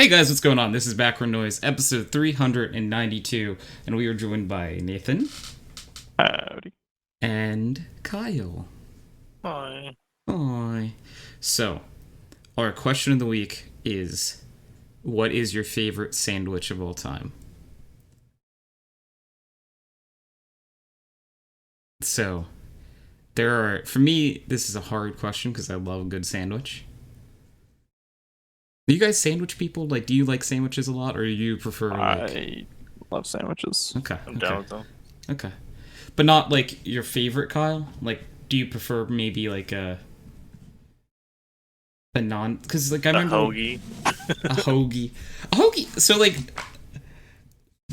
Hey guys, what's going on? This is Background Noise, episode 392, and we are joined by Nathan. Howdy. And Kyle. Hi. Hi. So, our question of the week is, what is your favorite sandwich of all time? So, for me, this is a hard question because I love a good sandwich. Are you guys sandwich people? Like, do you like sandwiches a lot, or do you prefer, like... I love sandwiches. Okay. I'm down with them. Okay. But not, like, your favorite, Kyle? Like, do you prefer maybe, like, a non... Because, like, I remember... hoagie. A hoagie. A hoagie... So, like...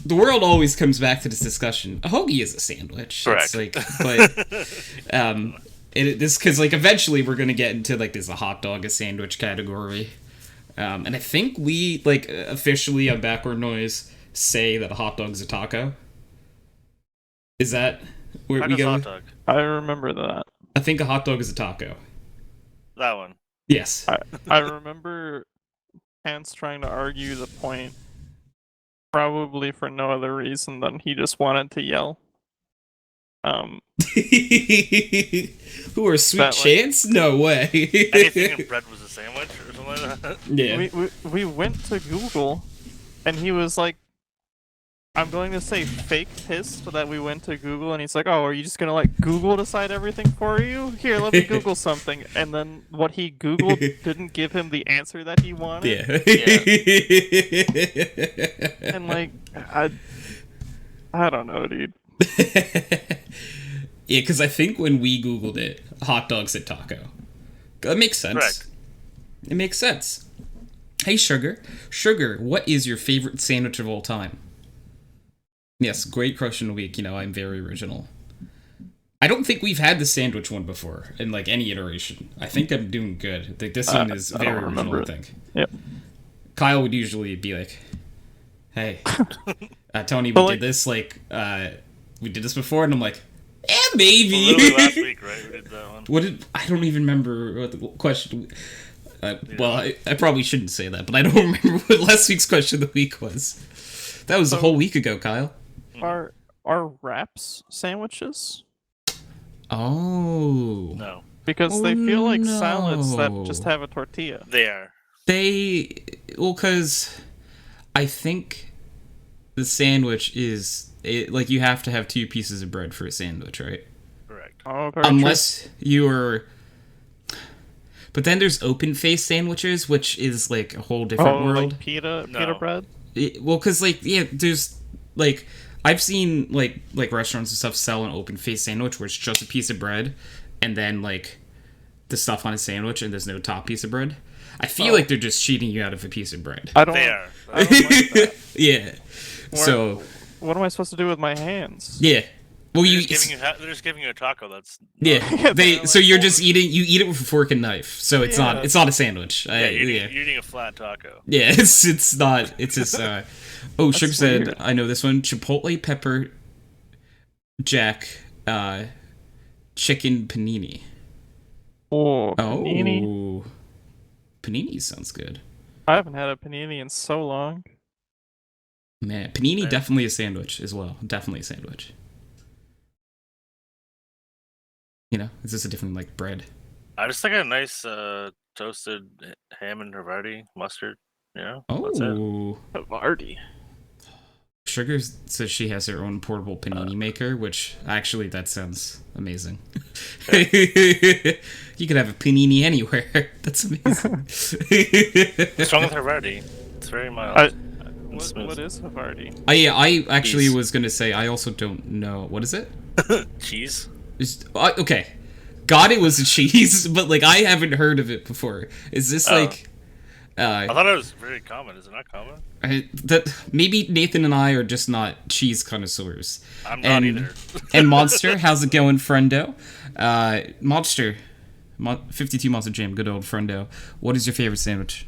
The world always comes back to this discussion. A hoagie is a sandwich. Correct. It's like... But... because, like, eventually we're going to get into, like, there's a hot dog, a sandwich category. And I think we, like, officially on Backward Noise say that a hot dog is a taco. Is that where we go? Hot dog. I remember that. I think a hot dog is a taco. That one. Yes. I remember Hans trying to argue the point, probably for no other reason than he just wanted to yell. Who are Sweet That, like- Chance? No way. Anything in bread was a sandwich or something like that. Yeah. We went to Google, and he was like, I'm going to say fake pissed that we went to Google, and he's like, oh, are you just going to let Google decide everything for you? Here, let me Google something. And then what he Googled didn't give him the answer that he wanted. Yeah. And like, I don't know, dude. Yeah, because I think when we Googled it, hot dog said taco. That makes sense. Correct. It makes sense. Hey, Sugar. Sugar, what is your favorite sandwich of all time? Yes, great question of the week. You know, I'm very original. I don't think we've had the sandwich one before in, like, any iteration. I think I'm doing good. I think this one is I don't very original, remember I it. think. Yep. Kyle would usually be like, hey, Tony, we But, did like- this, like, we did this before, and I'm like, yeah, maybe. Well, literally last week, right? We did that one. I don't even remember what the question. Well, I probably shouldn't say that, but I don't remember what last week's question of the week was. That was a whole week ago, Kyle. Are wraps sandwiches? Oh. No, Because they feel like no. salads that just have a tortilla. they are. Because I think the sandwich is, like, you have to have 2 pieces of bread for a sandwich, right? Correct. Oh, very Unless you're... But then there's open-faced sandwiches, which is, like, a whole true. different world. Like pita No. bread? Well, because, like, yeah, there's, like, I've seen, like restaurants and stuff sell an open-faced sandwich where it's just a piece of bread and then, like, the stuff on a sandwich and there's no top piece of bread. I feel like they're just cheating you out of a piece of bread. I don't. They are. I don't like that. Yeah. Where- So, What am I supposed to do with my hands? yeah. Well, They're just giving you a taco. That's yeah. they're So like, you're just eating. You eat it with a fork and knife. So it's Yeah. not. It's not a sandwich. yeah. You're, Yeah. you're eating a flat taco. Yeah. It's not. It's just. Oh, Sugar said, weird. I know this one. Chipotle pepper jack chicken panini. Oh, Oh, panini. panini sounds good. I haven't had a panini in so long. Man, panini Right. definitely a sandwich as well. Definitely a sandwich. You know, it's just a different, like, bread. I just like a nice toasted ham and Havarti mustard. You know. That's it. Oh. Havarti. Sugar says she has her own portable panini maker, which actually that sounds amazing. You could have a panini anywhere. That's amazing. What's wrong with Havarti? It's very mild. and smooth. What is Havarti? I actually Cheese. was gonna say I also don't know what is it. Cheese. Okay, God, it was a cheese, but like I haven't heard of it before. Is this like? I thought it was very common. Is it not common? That maybe Nathan and I are just not cheese connoisseurs. I'm not either. And Monster, how's it going, friendo? Monster, 52 Monster Jam, good old friendo. What is your favorite sandwich?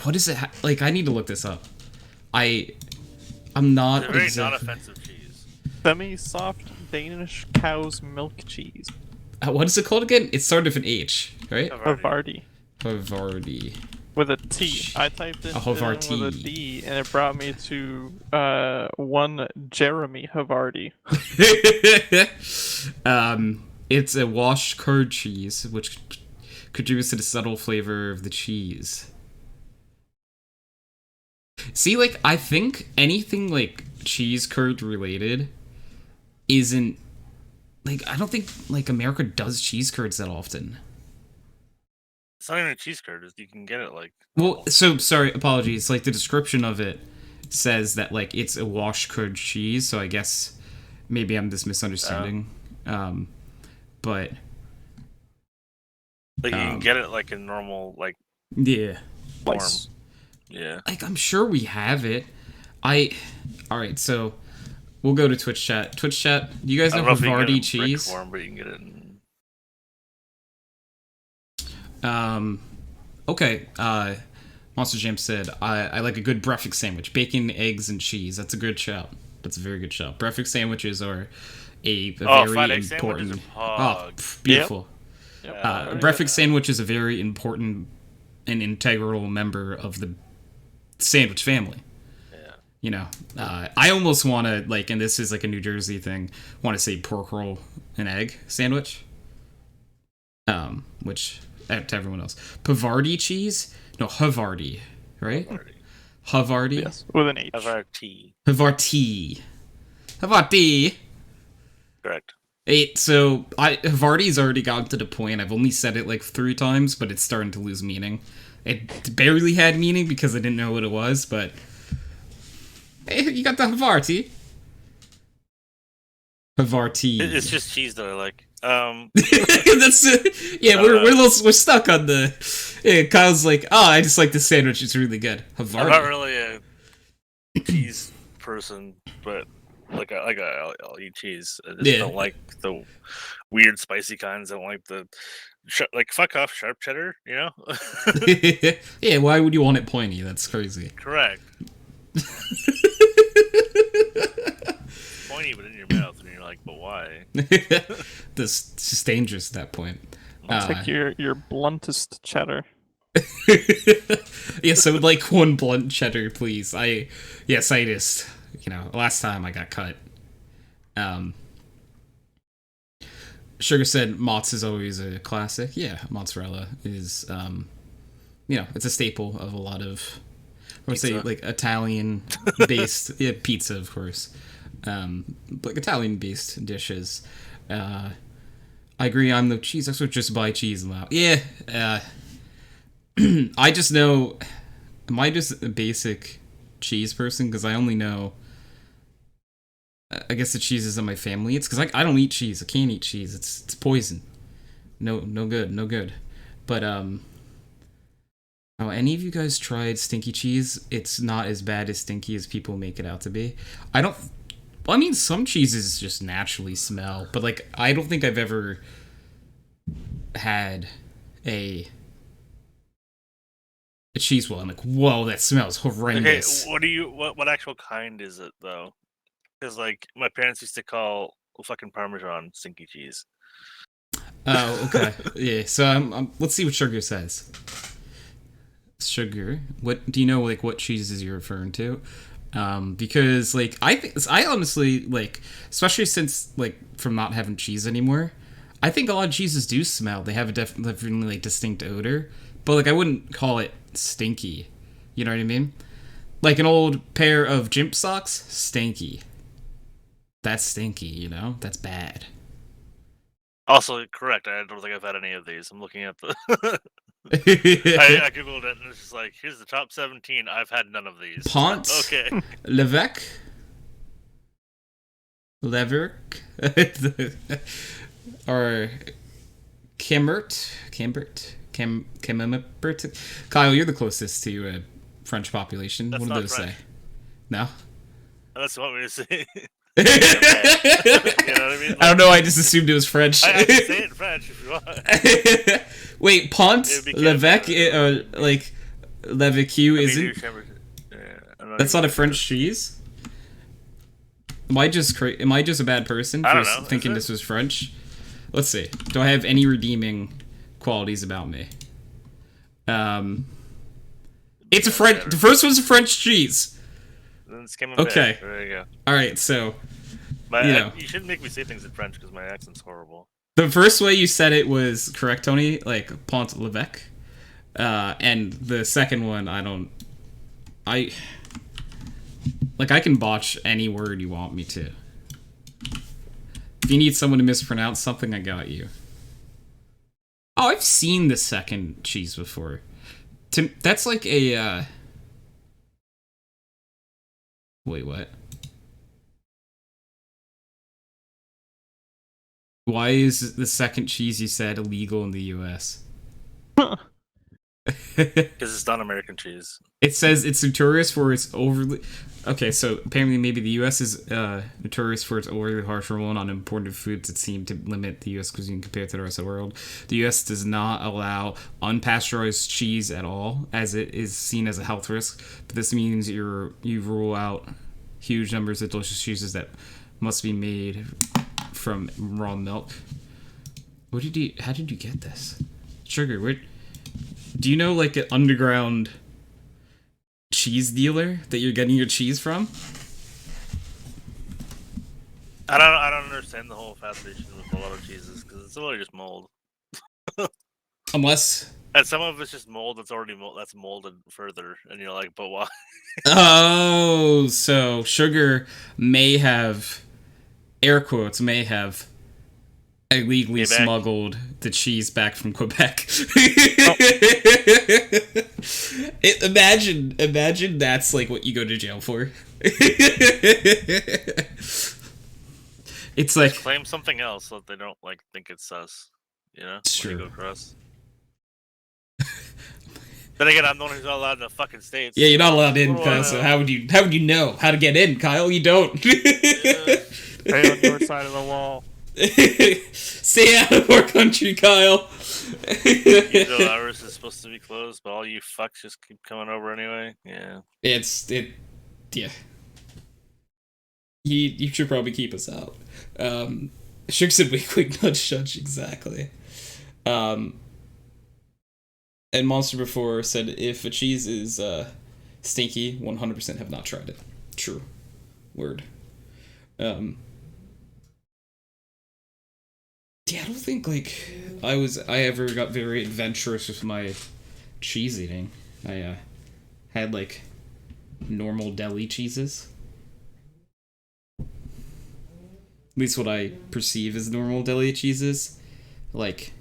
What is it? Like, I need to look this up. I'm not It's a very exactly. non-offensive cheese. Semi-soft Danish cow's milk cheese. What is it called again? It started with an H, right? Havarti. Havarti. Havarti. With a T. I typed it in Havarti. with a D, and it brought me to one Jeremy Havarti. It's a washed curd cheese, which contributes to the subtle flavor of the cheese. See, like, I think anything, like, cheese curd related isn't... Like, I don't think, like, America does cheese curds that often. It's not even a cheese curd. You can get it like. Well, so, sorry, apologies. Like, the description of it says that, like, it's a washed curd cheese, so I guess maybe I'm just misunderstanding. But... Like, you can get it, like, in normal, like, yeah. form. Yeah. Like, I'm sure we have it. Alright, so... We'll go to Twitch chat. Twitch chat, do you guys know Havarti cheese? Form, but you can get it in... Okay, Monster Jam said, I like a good breakfast sandwich. Bacon, eggs, and cheese. That's a good shout. That's a very good shout. Breakfast sandwiches are a very important... Oh, beautiful. Yep. Breakfast sandwich is a very important and integral member of the sandwich family. Yeah. You know, I almost want to, like, and this is like a New Jersey thing, want to say pork roll and egg sandwich. Which... to everyone else. Havarti cheese? No, Havarti, right? Havarti? Yes, with an H. Havarti. Havarti. Correct. So, Havarti's already gotten to the point, I've only said it like 3 times, but it's starting to lose meaning. It barely had meaning because I didn't know what it was, but... Hey, you got the Havarti. Havarti. It's just cheese that I like. That's we're stuck on the. Yeah, Kyle's like, oh, I just like the sandwich. It's really good. Havarti. I'm not really a cheese person, but I'll eat cheese. I just don't like the weird spicy kinds. I don't like the fuck off sharp cheddar. You know? Yeah. Why would you want it pointy? That's crazy. Correct. Pointy, but in your mouth, and you're like, but why? This is just dangerous at that point. It's like your bluntest cheddar. Yes, I would like one blunt cheddar, please. I just, last time I got cut. Sugar said mozz is always a classic. Yeah, mozzarella is, it's a staple of a lot of, I would say, like, Italian-based, pizza, of course. Like Italian-based dishes. I agree. I'm the cheese expert. Just buy cheese now. Yeah. I just know. Am I just a basic cheese person? Because I only know. I guess the cheeses in my family. It's because I don't eat cheese. I can't eat cheese. It's poison. No good. But oh, any of you guys tried stinky cheese? It's not as bad as stinky as people make it out to be. I mean, some cheeses just naturally smell, but, like, I don't think I've ever had a cheese well. I'm like, whoa, that smells horrendous. Okay, what actual kind is it, though? Because, like, my parents used to call fucking Parmesan stinky cheese. Oh, okay. Yeah, so let's see what Sugar says. Sugar, what do you know, like, what cheeses you're referring to? Because, like, I honestly, like, especially since, like, from not having cheese anymore, I think a lot of cheeses do smell. They have a definitely, like, distinct odor, but, like, I wouldn't call it stinky. You know what I mean? Like an old pair of gym socks, stinky. That's stinky, That's bad. Also, correct. I don't think I've had any of these. I'm looking at the... I googled it and it's just like, here's the top 17. I've had none of these. Ponce. Okay. Levesque. Or Camembert. Kyle, you're the closest to a French population. That's what do not those French. say? No? That's what we to say. You know what I mean? Like, I don't know. I just assumed it was French. I can say it in French if you want. Wait, Ponce, Levesque, like Levesque isn't? That's not a French cheese. Am I just a bad person for thinking this was French? Let's see. Do I have any redeeming qualities about me? It's a French. The first one's a French cheese. Then it's came Okay. There you go. All right, so you shouldn't make me say things in French because my accent's horrible. the first way you said it was correct, Tony. Like Pont l'Evêque, and the second one, I can botch any word you want me to. If you need someone to mispronounce something, I got you. Oh, I've seen the second cheese before. That's like a, Wait, what? Why is the second cheese you said illegal in the US? Because it's not American cheese. It says it's notorious for its overly... Okay, so apparently maybe the U.S. is notorious for its overly harsh rule on imported foods that seem to limit the U.S. cuisine compared to the rest of the world. The U.S. does not allow unpasteurized cheese at all, as it is seen as a health risk. But this means you rule out huge numbers of delicious cheeses that must be made from raw milk. How did you get this? Sugar, do you know like an underground cheese dealer that you're getting your cheese from? I don't understand the whole fascination with a lot of cheeses because it's really just mold. Unless... And some of it's just mold that's already that's molded further, and you're like, but why? Oh, so Sugar may have, air quotes, illegally smuggled the cheese back from Quebec. Imagine that's like what you go to jail for. It's like just claim something else so that they don't like think it's sus. You know, it's when true. You go across. Then again, I'm the one who's not allowed in the fucking States. Yeah, you're not allowed in, Kyle, so how would you know how to get in, Kyle? You don't. Stay on your side of the wall. Stay out of our country, Kyle. Even though ours is supposed to be closed, but all you fucks just keep coming over anyway. Yeah. Yeah. You should probably keep us out. Sugar said we quick nudge, exactly. And Monster before said if a cheese is stinky, 100% have not tried it. True. Word. Yeah, I don't think I ever got very adventurous with my cheese eating. I had like normal deli cheeses. At least what I perceive as normal deli cheeses. Like,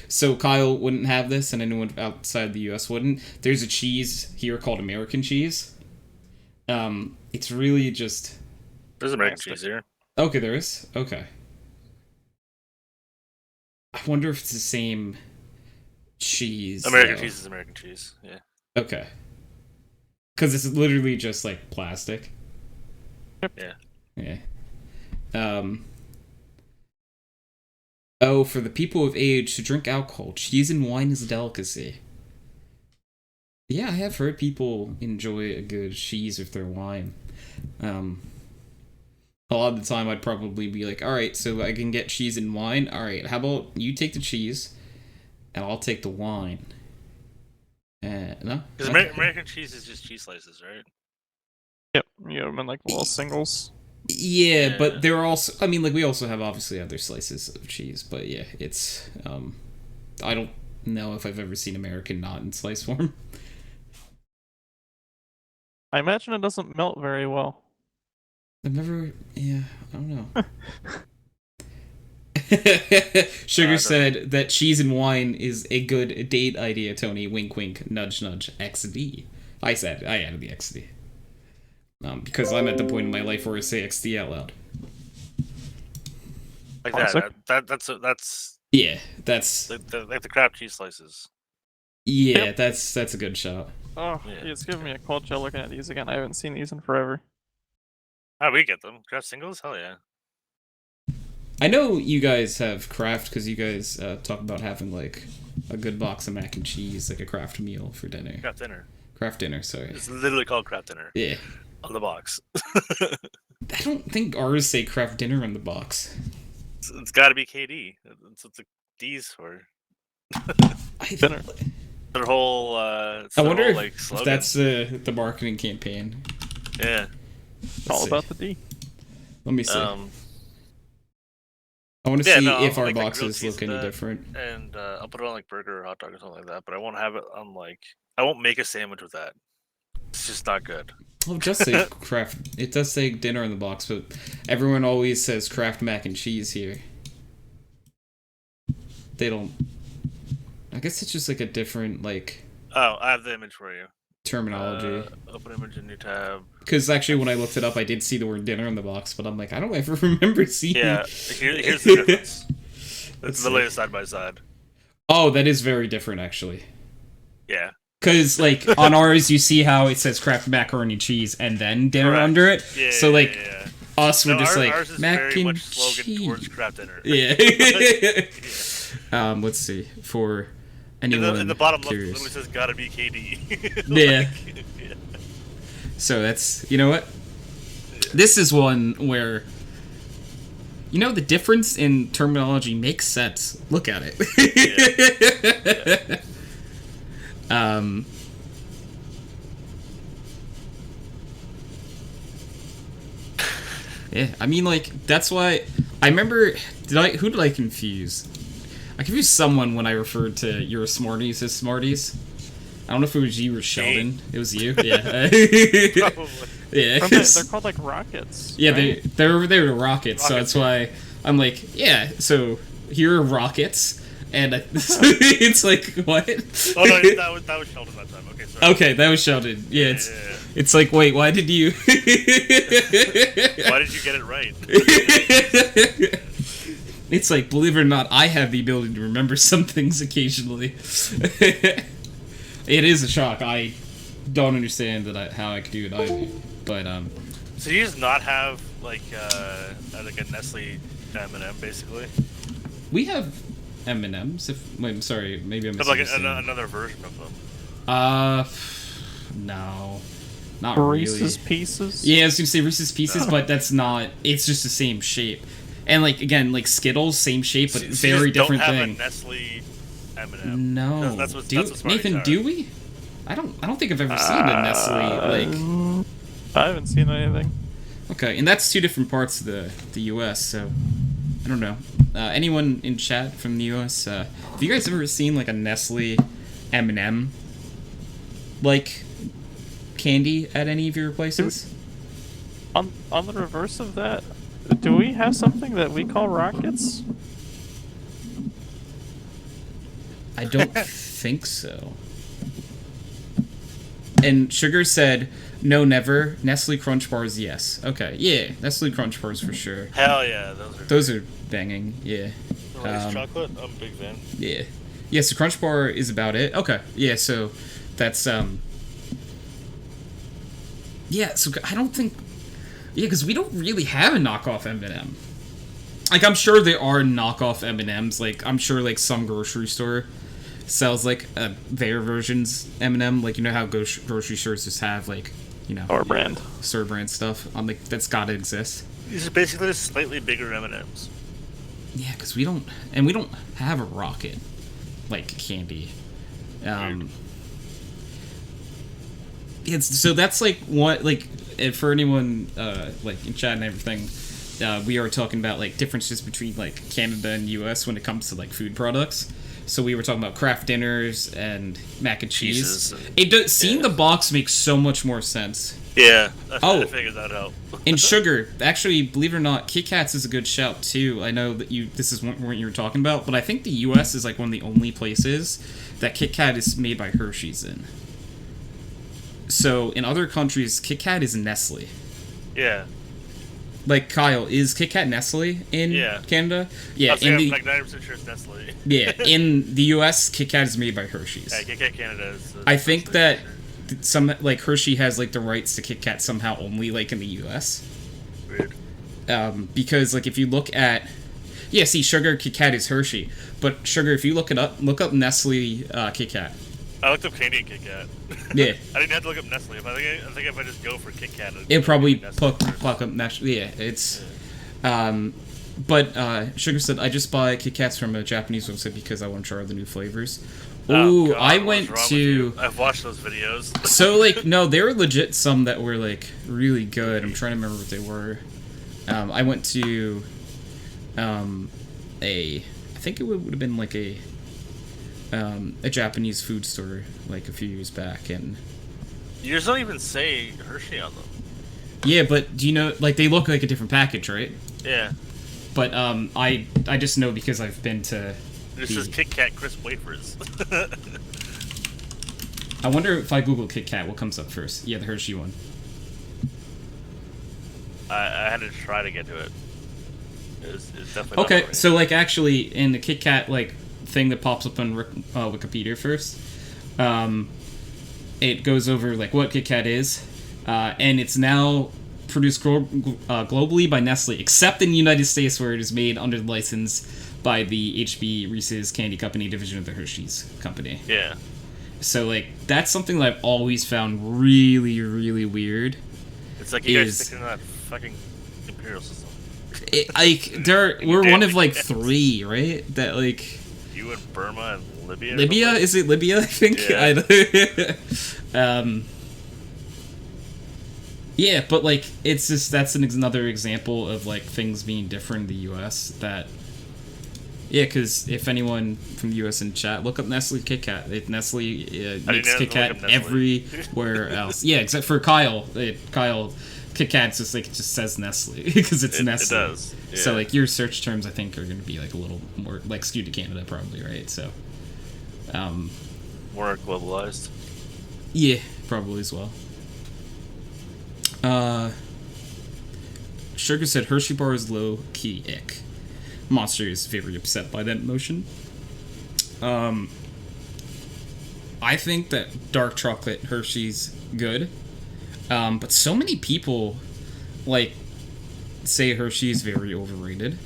so Kyle wouldn't have this, and anyone outside the US wouldn't. There's a cheese here called American cheese. It's really just... There's American cheese here. Okay, there is? Okay. I wonder if it's the same cheese. American cheese is American cheese, yeah. Okay. Because it's literally just, like, plastic. Yeah. Yeah. Oh, for the people of age to drink alcohol, cheese and wine is a delicacy. Yeah, I have heard people enjoy a good cheese with their wine. A lot of the time I'd probably be like, alright, so I can get cheese and wine. Alright, how about you take the cheese, and I'll take the wine. No? Because American cheese is just cheese slices, right? Yep, you have them in like little singles. Yeah, but there are also... I mean, like, we also have obviously other slices of cheese, but yeah, it's... I don't know if I've ever seen American not in slice form. I imagine it doesn't melt very well. I've never... Yeah, I don't know. Sugar said that cheese and wine is a good date idea, Tony. Wink, wink, nudge, nudge, XD. I added the XD. Because I'm at the point in my life where I say XD out loud. Like that's yeah, that's like the crab cheese slices. Yeah, yep. that's a good shot. Oh, yeah. It's giving me a cold chill looking at these again. I haven't seen these in forever. Oh, we get them. Craft singles? Hell yeah. I know you guys have craft because you guys talk about having like a good box of mac and cheese, like a craft meal for dinner. Craft dinner. Craft dinner, sorry. It's literally called craft dinner. Yeah. On the box. I don't think ours say craft dinner on the box. It's got to be KD. That's what the D's for. Their whole. I wonder if, like, slogan. that's the marketing campaign. Yeah. It's all about the D. Let me see. I want to see if our make, like, boxes grilled look cheese any in that, different. And I'll put it on like burger or hot dog or something like that. But I won't have it on like. I won't make a sandwich with that. It's just not good. Oh, it does say Kraft. It does say dinner in the box, but everyone always says Kraft mac and cheese here. They don't. I guess it's just like a different like. Oh, I have the image for you. Terminology. Open image in new tab. Because actually, when I looked it up, I did see the word dinner in the box, but I'm like, I don't ever remember seeing. Yeah, here's the difference. It's the latest side by side. Oh, that is very different, actually. Yeah. Because, like, on ours, you see how it says Kraft macaroni cheese and then dinner Correct. under it. Yeah, so, like, yeah. us were just ours is mac very and much slogan cheese. towards Kraft dinner. Yeah. Yeah. Let's see. For anyone In the bottom curious. left, it literally says "Gotta be KD." Yeah. Yeah. So that's, you know what? This is one where, you know, the difference in terminology makes sense. Look at it. Yeah. Yeah, I mean, like, that's why I remember. Who did I confuse? I confused someone when I referred to your Smarties as Smarties. I don't know if it was you or Sheldon. It was you. Yeah. Probably. Yeah. They're called like rockets. Yeah, right? they were rockets, so that's why I'm like, yeah. So here are rockets, and it's like what? Oh no, that was Sheldon that time. Okay, sorry. Okay, that was Sheldon. Yeah, Yeah. it's like, wait, why did you? Why did you get it right? It's like, believe it or not, I have the ability to remember some things occasionally. It is a shock. I don't understand how I could do it either. But So you just not have like a Nestle M&M basically? we have M&Ms. Wait, I'm sorry, maybe I'm Have like misunderstanding. another version of them. No, not really. Reese's Pieces. Yeah, I was gonna say Reese's Pieces, but that's not. It's just the same shape, and like again, like Skittles, same shape, but So very you just different don't have thing. a Nestle M&M. No, That's what Smarties Nathan, are. do we? I don't think I've ever seen a Nestle like. I haven't seen anything. Okay, and that's two different parts of the U.S. So I don't know. Anyone in chat from the U.S. Have you guys ever seen like a Nestle M&M like candy at any of your places? On the reverse of that, do we have something that we call rockets? I don't think so. And Sugar said, no, never. Nestle Crunch Bars, yes. Okay, yeah, Nestle Crunch Bars for sure. Hell yeah, Those are banging, yeah. Rice chocolate. I'm a big fan. Yeah. Yeah, so Crunch Bar is about it. Okay, yeah, so that's, yeah, so I don't think... Yeah, because we don't really have a knockoff M&M. Like, I'm sure there are knockoff M&Ms. Like, I'm sure, like, some grocery store sells, like, their version's M&M. Like, you know how grocery stores just have, like, you know... Store brand. Store brand stuff. I'm like, that's gotta exist. These are basically just slightly bigger M&Ms. Yeah, because we don't... And we don't have a rocket, like, candy. Yeah, so that's, like, what, like... For anyone, like, in chat and everything, we are talking about, like, differences between, like, Canada and U.S. when it comes to, like, food products. So we were talking about Kraft dinners and mac and cheese. Seeing the box makes so much more sense. Yeah, I figured that out. And sugar, actually, believe it or not, Kit Kats is a good shout, too. I know that this is what you were talking about, but I think the U.S. is, like, one of the only places that Kit Kat is made by Hershey's in. So, in other countries, Kit Kat is Nestle. Yeah. Like, Kyle, is Kit Kat Nestle in Canada? Yeah, I'm like 90% sure it's Nestle. Yeah, in the U.S., Kit Kat is made by Hershey's. Yeah, Kit Kat Canada is... I think that some, like, Hershey has, like, the rights to Kit Kat somehow only, like, in the U.S. Weird. Because, like, if you look at... Yeah, see, Sugar Kit Kat is Hershey. But, Sugar, if you look up Nestle Kit Kat. I looked up Canadian Kit Kat. Yeah. I didn't have to look up Nestle. I think if I just go for Kit Kat... It'll probably pluck up Nestle. Yeah, it's... Sugar said, I just buy Kit Kats from a Japanese website because I want to try the new flavors. Oh, Ooh, God, I what's went wrong with to... you? I've watched those videos. So, like, no, there were legit some that were, like, really good. I'm trying to remember what they were. I went to, I think it would have been, like, a Japanese food store, like, a few years back, and... Yours don't even say Hershey on them. Yeah, but do you know, like, they look like a different package, right? Yeah. But, I just know because I've been to... This is Kit Kat crisp wafers. I wonder if I Google Kit Kat, what comes up first? Yeah, the Hershey one. I had to try to get to it. It's definitely not Okay, for me. so, like, actually, in the Kit Kat, like, thing that pops up on Wikipedia first, it goes over, like, what Kit Kat is, and it's now produced globally by Nestle, except in the United States where it is made under the license by the HB Reese's Candy Company division of the Hershey's Company. Yeah. So, like, that's something that I've always found really, really weird. It's like you guys sticking in that fucking imperial system. We're one of, like, 3, right? That, like... You and Burma and Libya? Libya? Is it Libya, I think? Yeah. Yeah, but, like, it's just, that's another example of, like, things being different in the U.S. that... Yeah, because if anyone from the U.S. in chat, look up Nestle Kit Kat. Nestle makes Kit Kat everywhere else. Yeah, except for Kyle. Kyle, Kit Kat's just, like, it just says Nestle, because it's Nestle. It does. Yeah. So, like, your search terms, I think, are going to be, like, a little more, like, skewed to Canada, probably, right? So, more globalized. yeah, probably as well. Sugar said Hershey bar is low-key ick. Monster is very upset by that motion. I think that dark chocolate Hershey's good. But so many people, like, say Hershey's very overrated.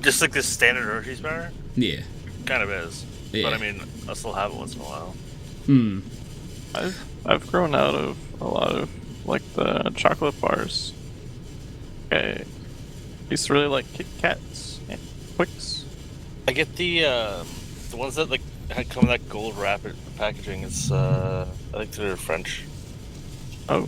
Just like the standard Hershey's bar? Yeah. Kind of is. Yeah. But I mean, I'll still have it once in a while. I've grown out of a lot of, like, the chocolate bars. I used to really like Kit Kats and Twix. I get the ones that, like, come in that gold wrapper packaging. It's I think they're French. Oh.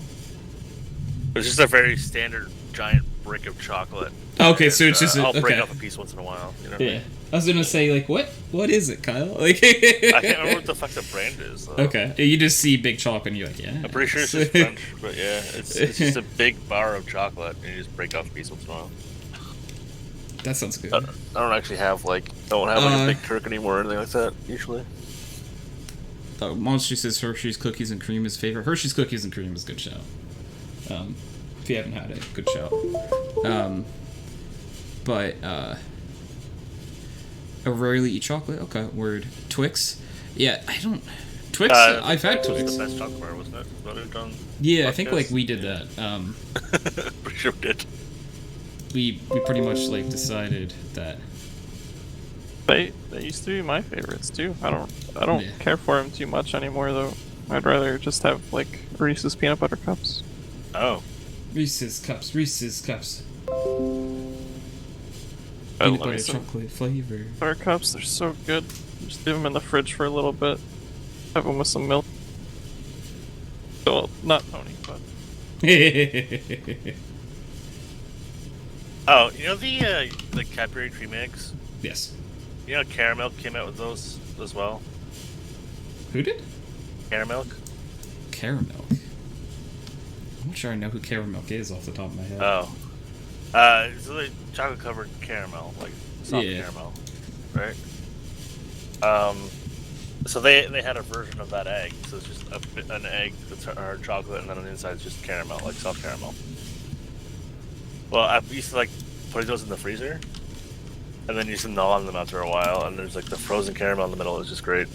It's just a very standard giant brick of chocolate. Okay, so it's just I'll break okay. off a piece once in a while. You know what I Yeah. mean? I was gonna say, like, what is it, Kyle? Like, I can't remember what the fuck the brand is, though. Okay, you just see big chocolate and you're like, yeah. I'm pretty sure it's just French, but yeah, it's just a big bar of chocolate, and you just break off a piece once in a while. That sounds good. I don't actually have, like, a big Turk anymore or anything like that, usually. Monster says Hershey's Cookies and Cream is favorite. Hershey's Cookies and Cream is a good shout. If you haven't had it, good shout. I rarely eat chocolate. Okay, word. Twix. Yeah, I don't... Twix? I've had Twix. The best chocolate bar, wasn't it? What it done? Yeah, I think, like, we did that. Pretty sure we did. We pretty much, like, decided that... They used to be my favorites too. I don't care for them too much anymore though. I'd rather just have, like, Reese's peanut butter cups. Oh. Reese's Cups. I Peanut love butter some chocolate flavor. butter cups. They're so good. Just leave them in the fridge for a little bit. Have them with some milk. Well, not Tony, but Oh, you know the Cadbury Tree Mix? Yes. You know Caramel came out with those as well? Who did? Caramel? Caramel. I'm not sure I know who Caramel is off the top of my head. Oh. So the chocolate covered caramel, like soft caramel, right? So they had a version of that egg. So it's just an egg that's hard chocolate, and then on the inside it's just caramel, like soft caramel. Well, I used to, like, put those in the freezer, and then you used to gnaw on them after a while, and there's, like, the frozen caramel in the middle. It's just great.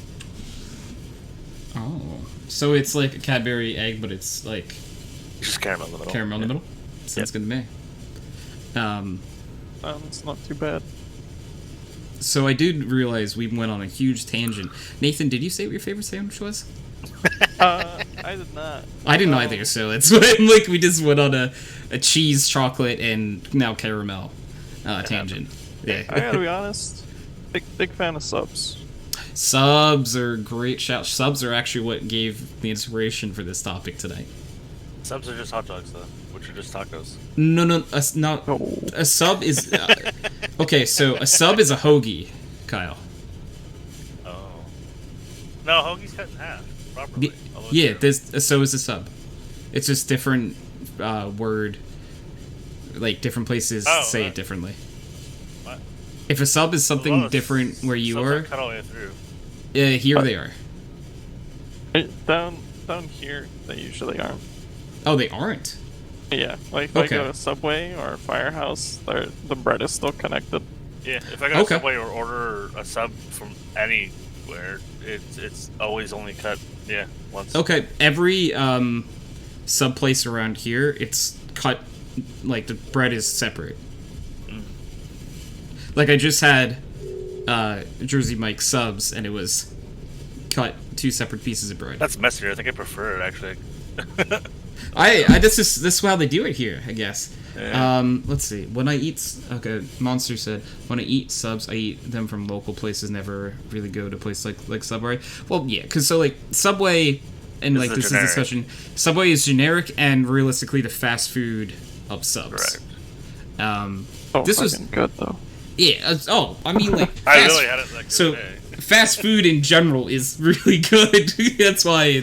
Oh, so it's like a Cadbury egg, but it's like It's just caramel in the middle. caramel in the middle. Sounds good to me. it's not too bad. So I did realize we went on a huge tangent. Nathan, did you say what your favorite sandwich was? I did not. I didn't either, so it's like we just went on a cheese, chocolate, and now caramel. tangent. Yeah. I gotta be honest. Big fan of subs. Subs are great shout. Subs are actually what gave the inspiration for this topic tonight. Subs are just hot dogs, though, which are just tacos. No, a sub is okay. So a sub is a hoagie, Kyle. Oh. No, hoagie's cut in half properly. Yeah, so is a sub. It's just different word. Like different places say it differently. What? If a sub is something different where you are, cut all the way through. Here they are. Down here, they usually aren't. Oh, they aren't. Yeah, like if I go to Subway or Firehouse, the bread is still connected. Yeah, if I go to Subway or order a sub from anywhere, it's always only cut once. Okay, every sub place around here, it's cut like the bread is separate. Like I just had Jersey Mike subs, and it was cut 2 separate pieces of bread. That's messier. I think I prefer it actually. This is how they do it here, I guess. Yeah. Let's see. When I eat, Monster said, when I eat subs, I eat them from local places. Never really go to places like Subway. Well, yeah, because Subway, and like this is discussion. Subway is generic and realistically the fast food of subs. Correct. This was good though. Yeah. I mean, like I really had it like so. Fast food in general is really good. That's why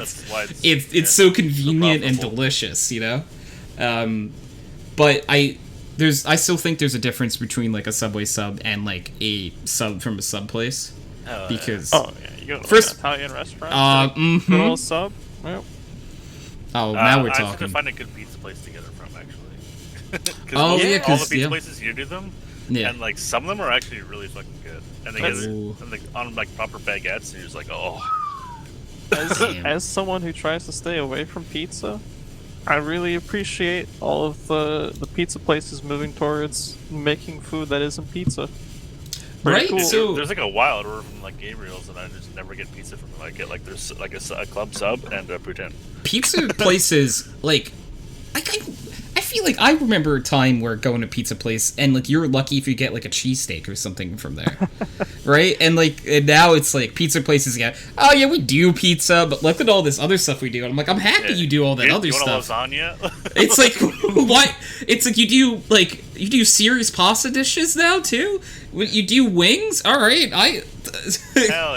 it's so convenient and delicious, you know. But I still think there's a difference between like a Subway sub and like a sub from a sub place. Because you go to like an Italian restaurant. Good old sub. Yep. Oh, now we're I talking. have to find a good pizza place to get it from, actually. All the pizza places you do them. Yeah. And like some of them are actually really fucking good, and they get it on like proper baguettes, and you're just like, oh. As someone who tries to stay away from pizza, I really appreciate all of the pizza places moving towards making food that isn't pizza. Right. Cool. So there's like a wild order from like Gabriel's, and I just never get pizza from them. I get like there's like a club sub and a poutine. Pizza places like I feel like I remember a time where going to pizza place and like you're lucky if you get like a cheesesteak or something from there, right? And now it's like pizza places oh yeah, we do pizza, but look at all this other stuff we do. And I'm like, I'm happy you do all that other stuff. Lasagna? It's like what? It's like you do serious pasta dishes now too. You do wings? All right, Hell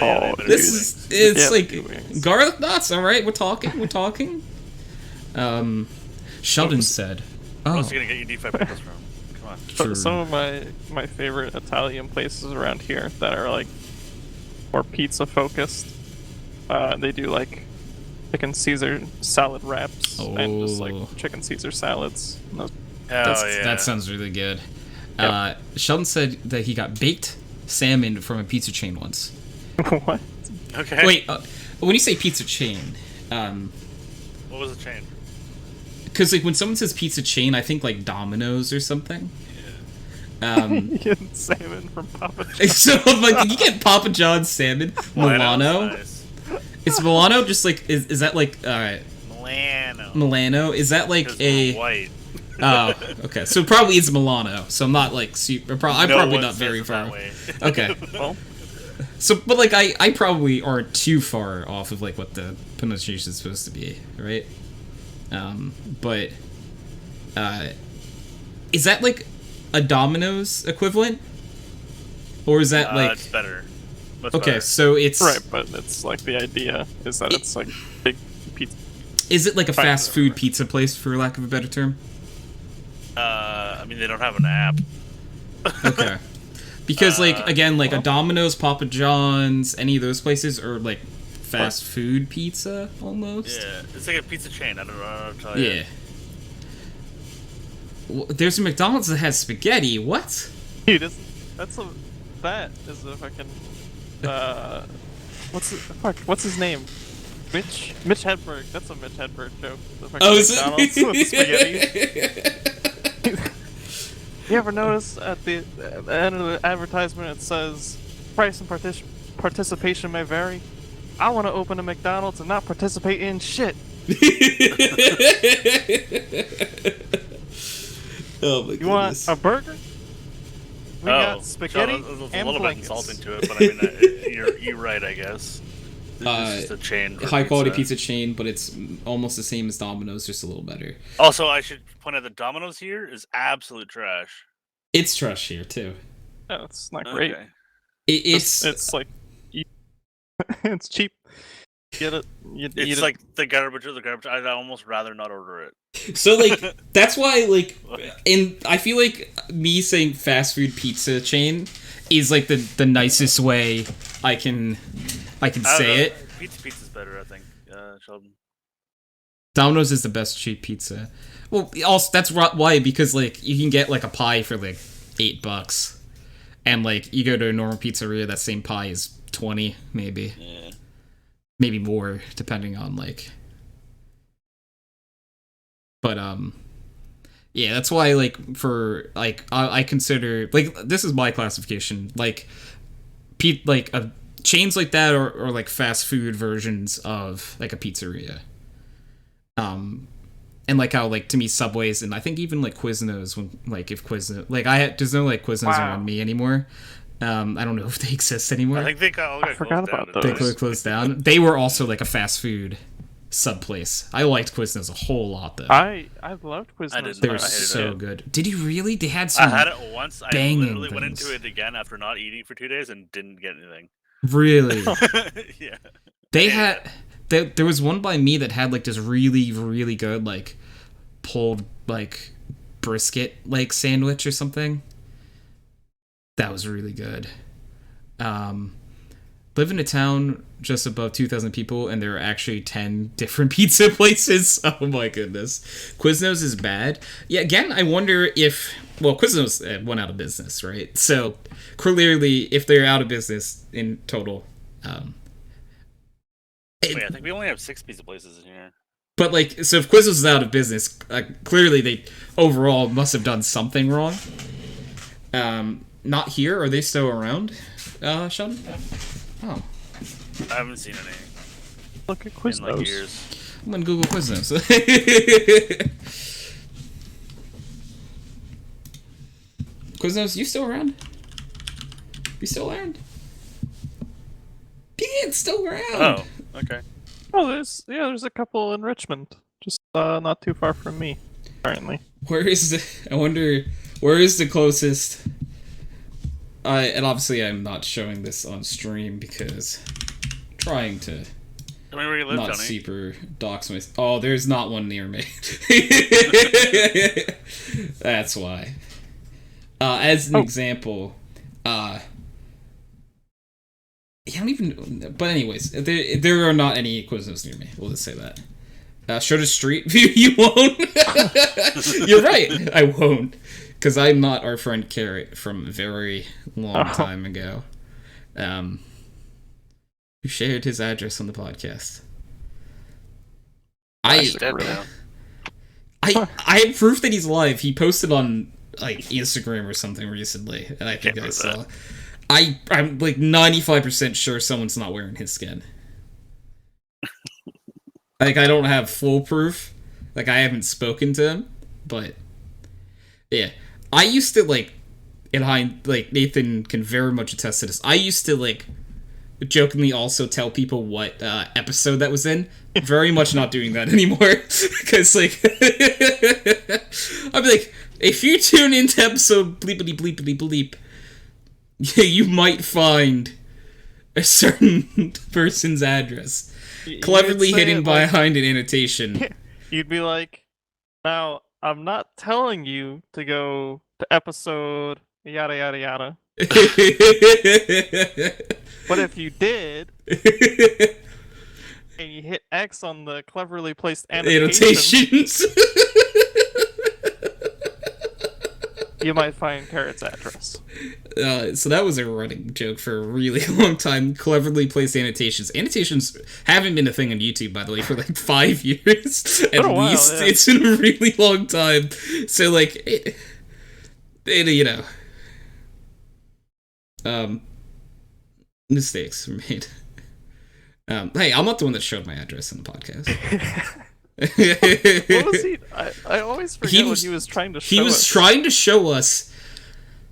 yeah! It's like garlic knots. All right, we're talking. Sheldon said, "Oh, where else are you gonna get your deep fried pickles from? Come on." Sure. Some of my favorite Italian places around here that are like more pizza focused. They do like chicken Caesar salad wraps and just like chicken Caesar salads. That sounds really good. Yep. Sheldon said that he got baked salmon from a pizza chain once. What? Okay. Wait, when you say pizza chain, what was the chain? Because like when someone says pizza chain, I think like Domino's or something. Yeah. You get salmon from Papa John's. So like you get Papa John's salmon, Milano. Nice. Is Milano just like is that like Milano? Is that like a white? Oh, okay. So probably it's Milano. So I'm not like super. I'm probably not very far. Okay. Well. So, but like I probably aren't too far off of like what the pronunciation is supposed to be, right? But is that like a Domino's equivalent, or is that like it's better? Much okay, better. so it's right, but it's like the idea is that it's like big pizza. Is it like a fast food pizza place, for lack of a better term? I mean, they don't have an app. Okay. Because like again, like a Domino's, Papa John's, any of those places are like fast food pizza almost. Yeah, it's like a pizza chain. I don't know how to tell you. Yeah. Well, there's a McDonald's that has spaghetti. What? Dude, that is a fucking what's his name? Mitch Hedberg. That's a Mitch Hedberg joke. Is McDonald's with spaghetti. You ever notice at the end of the advertisement it says price and participation may vary? I want to open a McDonald's and not participate in shit. Oh my goodness. You want a burger? We got spaghetti so there's a and little blankets. bit insulting to it, but I mean, you're right, I guess. It's just a chain. High quality pizza chain, but it's almost the same as Domino's, just a little better. Also, I should point out that Domino's here is absolute trash. It's trash here too. No, it's not great. Okay. It's like it's cheap. Get it? It's like the garbage of the garbage. I'd almost rather not order it. So like that's why like, and I feel like me saying fast food pizza chain is like the nicest way I can say it. Pizza's better, I think. Sheldon. Domino's is the best cheap pizza. Well, also that's why, because like you can get like a pie for like $8, and like you go to a normal pizzeria, that same pie is 20 maybe. Yeah. Maybe more, depending on like. But yeah, that's why like for like I consider like this is my classification like chains like that or like fast food versions of like a pizzeria. And like how like to me Subways and I think even like Quiznos when like if Quiznos like there's no like Quiznos around me anymore. I don't know if they exist anymore. I think they got forgot about those. They closed down. They were also like a fast food sub place. I liked Quiznos a whole lot though. I loved Quiznos. They were so good. Did you really? They had some. I had it once. I literally went things. into it again after not eating for 2 days and didn't get anything. Really? Yeah. They had. There was one by me that had like this really really good like pulled like brisket like sandwich or something. That was really good. Live in a town just above 2,000 people, and there are actually 10 different pizza places. Oh my goodness. Quiznos is bad. Yeah, again, I wonder if... Well, Quiznos went out of business, right? So, clearly, if they're out of business in total... Wait, I think we only have 6 pizza places in here. But, like, so if Quiznos is out of business, clearly they overall must have done something wrong. Not here? Are they still around, Sheldon? Oh. I haven't seen any. Look at Quiznos. In like years. I'm gonna Google Quiznos. Quiznos, you still around? You still around? Yeah, it's still around. Oh, okay. Oh, there's a couple in Richmond, just not too far from me, apparently. I wonder where is the closest. And obviously I'm not showing this on stream because I'm trying to Tell me where you live, not Tony. super dox myself. Oh, there's not one near me. That's why. As an example, I don't even. But anyways, there are not any Quiznos near me. We'll just say that. Show the street view. You won't. You're right. I won't. Because I'm not our friend Carrot from a very long time ago. Who shared his address on the podcast. I have proof that he's alive. He posted on like Instagram or something recently, and I think I saw. I'm like 95% sure someone's not wearing his skin. Like I don't have full proof. Like I haven't spoken to him, but yeah. I used to like Nathan can very much attest to this. I used to like jokingly also tell people what episode that was in. Very much not doing that anymore because like I'd be like, if you tune into episode bleepity bleepity bleep, you might find a certain person's address cleverly hidden behind an annotation. You'd be like, now. I'm not telling you to go to episode yada yada yada. But if you did, and you hit X on the cleverly placed annotations, you might find Carrot's address. So that was a running joke for a really long time. Cleverly placed annotations. Annotations haven't been a thing on YouTube, by the way, for like 5 years at least. Yeah. It's been a really long time. So like, you know, mistakes were made. Hey, I'm not the one that showed my address on the podcast. What was he? I always forget what he was trying to show us. He was trying to show us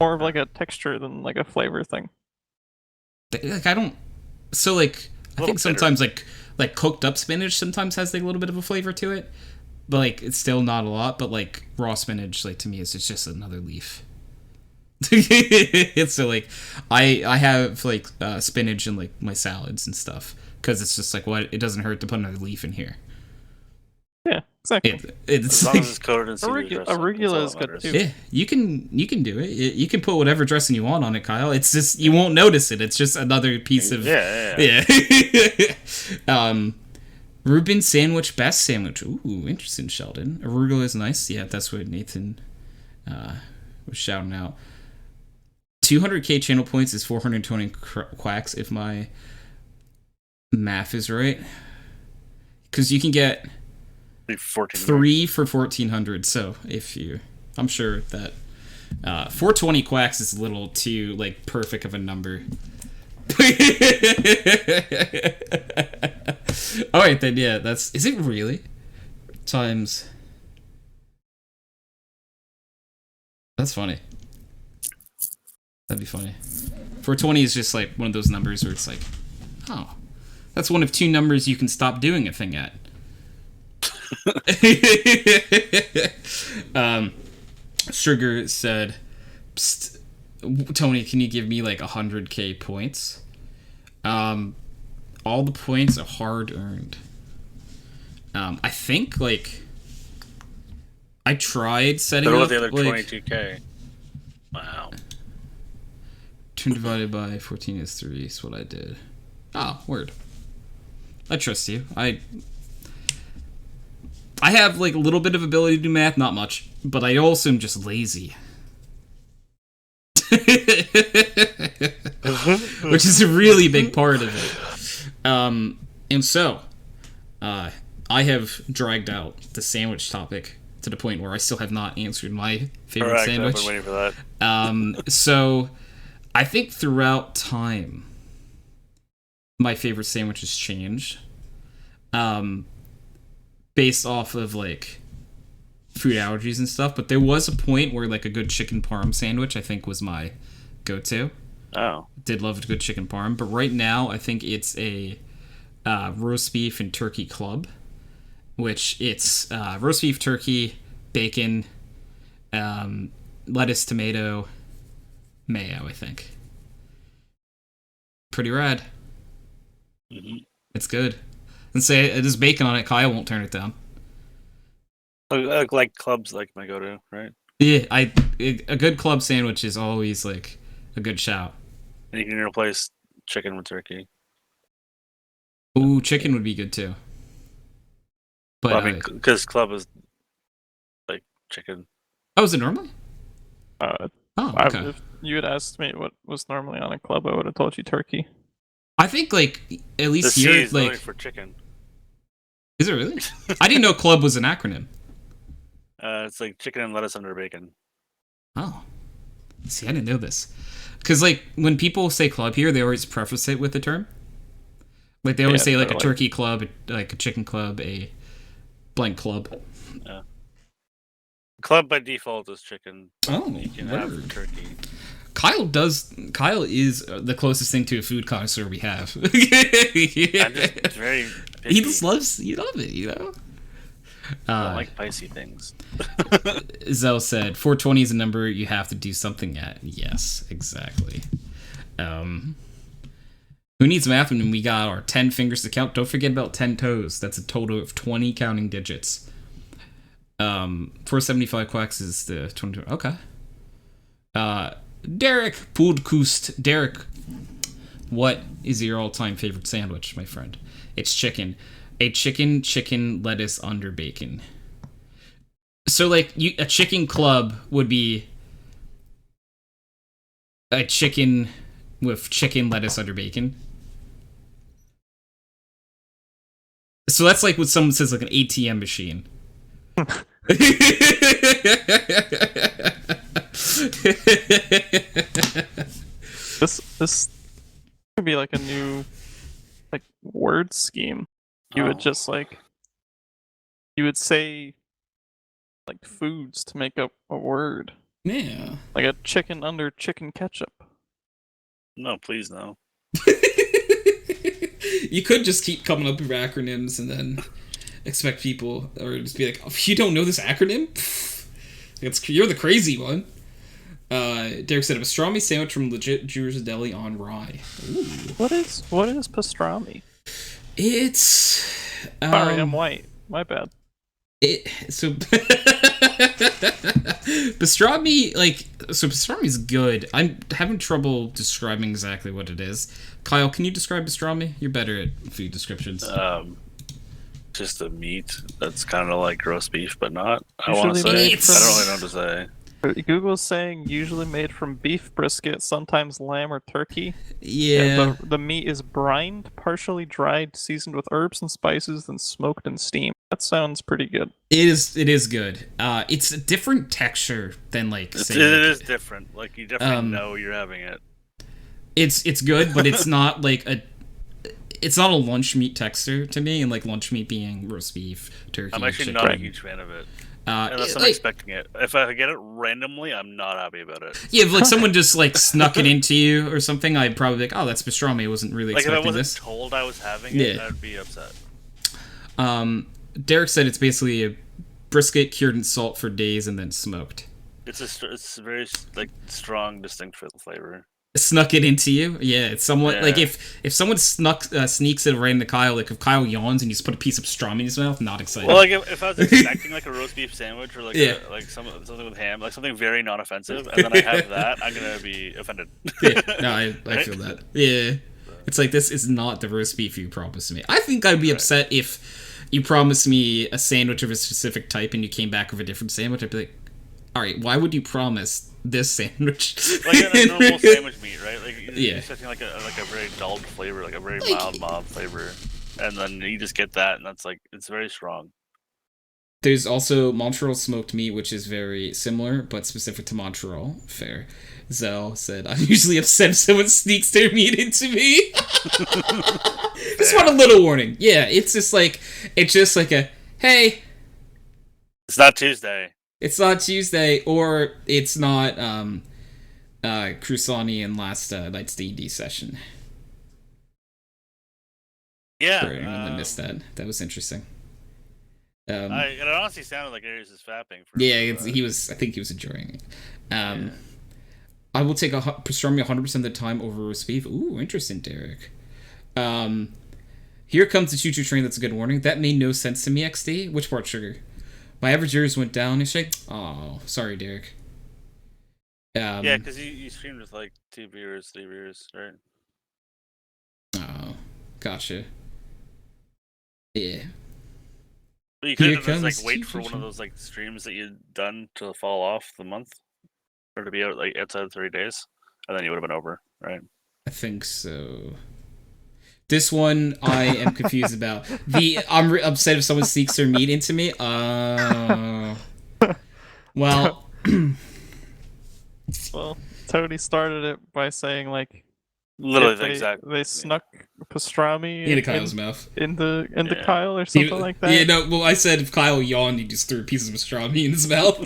more of like a texture than like a flavor thing. Like I don't. So like I think sometimes like cooked up spinach sometimes has like a little bit of a flavor to it, but like it's still not a lot. But like raw spinach, like to me, is just another leaf. So like I have like spinach in like my salads and stuff because it's just like what it doesn't hurt to put another leaf in here. Yeah, exactly. As long as it's coated in seaweed dressing, arugula is that's all that good matters. too. Yeah, you can do it. You can put whatever dressing you want on it, Kyle. It's just you won't notice it. It's just another piece of Yeah. Reuben sandwich, best sandwich. Ooh, interesting, Sheldon. Arugula is nice. Yeah, that's what Nathan was shouting out. 200k channel points is 420 quacks if my math is right. Because you can get 3 for 1400. So if you, I'm sure that 420 quacks is a little too like perfect of a number. All right then, yeah, that's. Is it really times? That's funny. That'd be funny. 420 is just like one of those numbers where it's like, oh, that's one of two numbers you can stop doing a thing at. Sugar said, Psst, Tony, can you give me like 100k points? All the points are hard earned. I think like I tried setting up the other like 22k. Wow. 2 divided by 14 is 3 is what I did. Oh, word. I trust you. I have like a little bit of ability to do math, not much, but I also am just lazy. Which is a really big part of it. And so, I have dragged out the sandwich topic to the point where I still have not answered my favorite Correct, sandwich. I've been waiting for that. So, I think throughout time, my favorite sandwich has changed. Based off of like food allergies and stuff, but there was a point where like a good chicken parm sandwich I think was my go-to. Oh. Did love a good chicken parm, but right now I think it's a roast beef and turkey club, which it's roast beef, turkey, bacon, lettuce, tomato, mayo, I think. Pretty rad. Mm-hmm. It's good. And say it is bacon on it, Kyle won't turn it down. Like clubs, like my go-to, right? Yeah, a good club sandwich is always like a good shout. And you can replace chicken with turkey. Ooh, chicken would be good too. But Well, I mean, because club is like chicken. oh, is it normally? Oh, Okay. if you had asked me what was normally on a club, I would have told you turkey. I think like at least The C here, is like only for chicken. is it really? I didn't know club was an acronym. It's like chicken and lettuce under bacon. Oh, see, I didn't know this. Because like when people say club here, they always preface it with the term. Like they always say like a turkey club, like a chicken club, a blank club. Yeah. Club by default is chicken. Oh, You can have turkey. Kyle is the closest thing to a food connoisseur we have. I'm just very picky. He just loves, you love it, you know? I don't like spicy things. Zell said, 420 is a number you have to do something at. Yes, exactly. Who needs math when we got our 10 fingers to count? Don't forget about 10 toes. That's a total of 20 counting digits. 475 quacks is the 22. Okay. Derrick Poodkoost. Derrick, what is your all-time favorite sandwich, my friend? It's chicken. A chicken lettuce under bacon. So like a chicken club would be a chicken with chicken lettuce under bacon. So that's like what someone says like an ATM machine. This could be like a new like word scheme. You would just like you would say like foods to make up a word. Yeah. Like a chicken under chicken ketchup. No, please no. You could just keep coming up with acronyms and then expect people, or just be like, oh, you don't know this acronym? You're the crazy one. Derrick said a pastrami sandwich from legit Jewish deli on rye. Ooh. What is pastrami? It's Sorry, I'm white. My bad. Pastrami's good. I'm having trouble describing exactly what it is. Kyle, can you describe pastrami? You're better at food descriptions. Just a meat that's kind of like roast beef, but not. I Usually want to say. made I don't really know what to say. Google's saying usually made from beef brisket, sometimes lamb or turkey. Yeah. The meat is brined, partially dried, seasoned with herbs and spices, then smoked and steamed. That sounds pretty good. It is good. It's a different texture than like. It is different. Like you definitely know you're having it. It's good, but it's not like a. It's not a lunch meat texture to me, and like lunch meat being roast beef, turkey. I'm actually not a huge fan of it. Unless I'm expecting it. If I get it randomly, I'm not happy about it. Yeah, if like someone just like snuck it into you or something, I'd probably be like, oh, that's pastrami. I wasn't really expecting this. If I wasn't told I was having it, I'd be upset. Derrick said it's basically a brisket cured in salt for days and then smoked. It's very like strong, distinct flavor. Snuck it into you? Yeah, it's somewhat like if someone sneaks it right into Kyle, like if Kyle yawns and you just put a piece of pastrami in his mouth, not excited. Well, like if I was expecting like a roast beef sandwich or like something with ham, like something very non-offensive, and then I have that, I'm gonna be offended. Yeah, no, I feel that. Yeah, it's like this is not the roast beef you promised me. I think I'd be upset if you promised me a sandwich of a specific type and you came back with a different sandwich. I'd be like, all right, why would you promise this sandwich? Like a normal sandwich meat, right? Like you're expecting like a very dulled flavor, like a very mild flavor, and then you just get that, and that's like it's very strong. There's also Montreal smoked meat, which is very similar but specific to Montreal. Fair. Zell said, "I'm usually upset if someone sneaks their meat into me." Just want a little warning. Yeah, it's just like a hey. It's not Tuesday. It's not Tuesday, or it's not Crusani in last night's D&D session. Yeah, For anyone that missed that. That was interesting. It honestly sounded like Aries is fapping. He was. I think he was enjoying it. I will take a pastrami 100% of the time over roast beef. Ooh, interesting, Derrick. Here comes the choo-choo train. That's a good warning. That made no sense to me, XD. Which part, Sugar? My average yours went down yesterday. Oh, sorry, Derrick. Yeah, because you streamed with like 2 viewers, 3 viewers, right? Oh, gotcha. Yeah. But you could have just like wait for one of those like streams that you'd done to fall off the month, or to be out like outside of 3 days, and then you would have been over, right? I think so. This one I am confused about. I'm upset if someone sneaks their meat into me. Well, Tony started it by saying like, literally they snuck pastrami into Kyle's mouth, into Kyle or something like that. Yeah, no. Well, I said if Kyle yawned, he just threw a piece of pastrami in his mouth.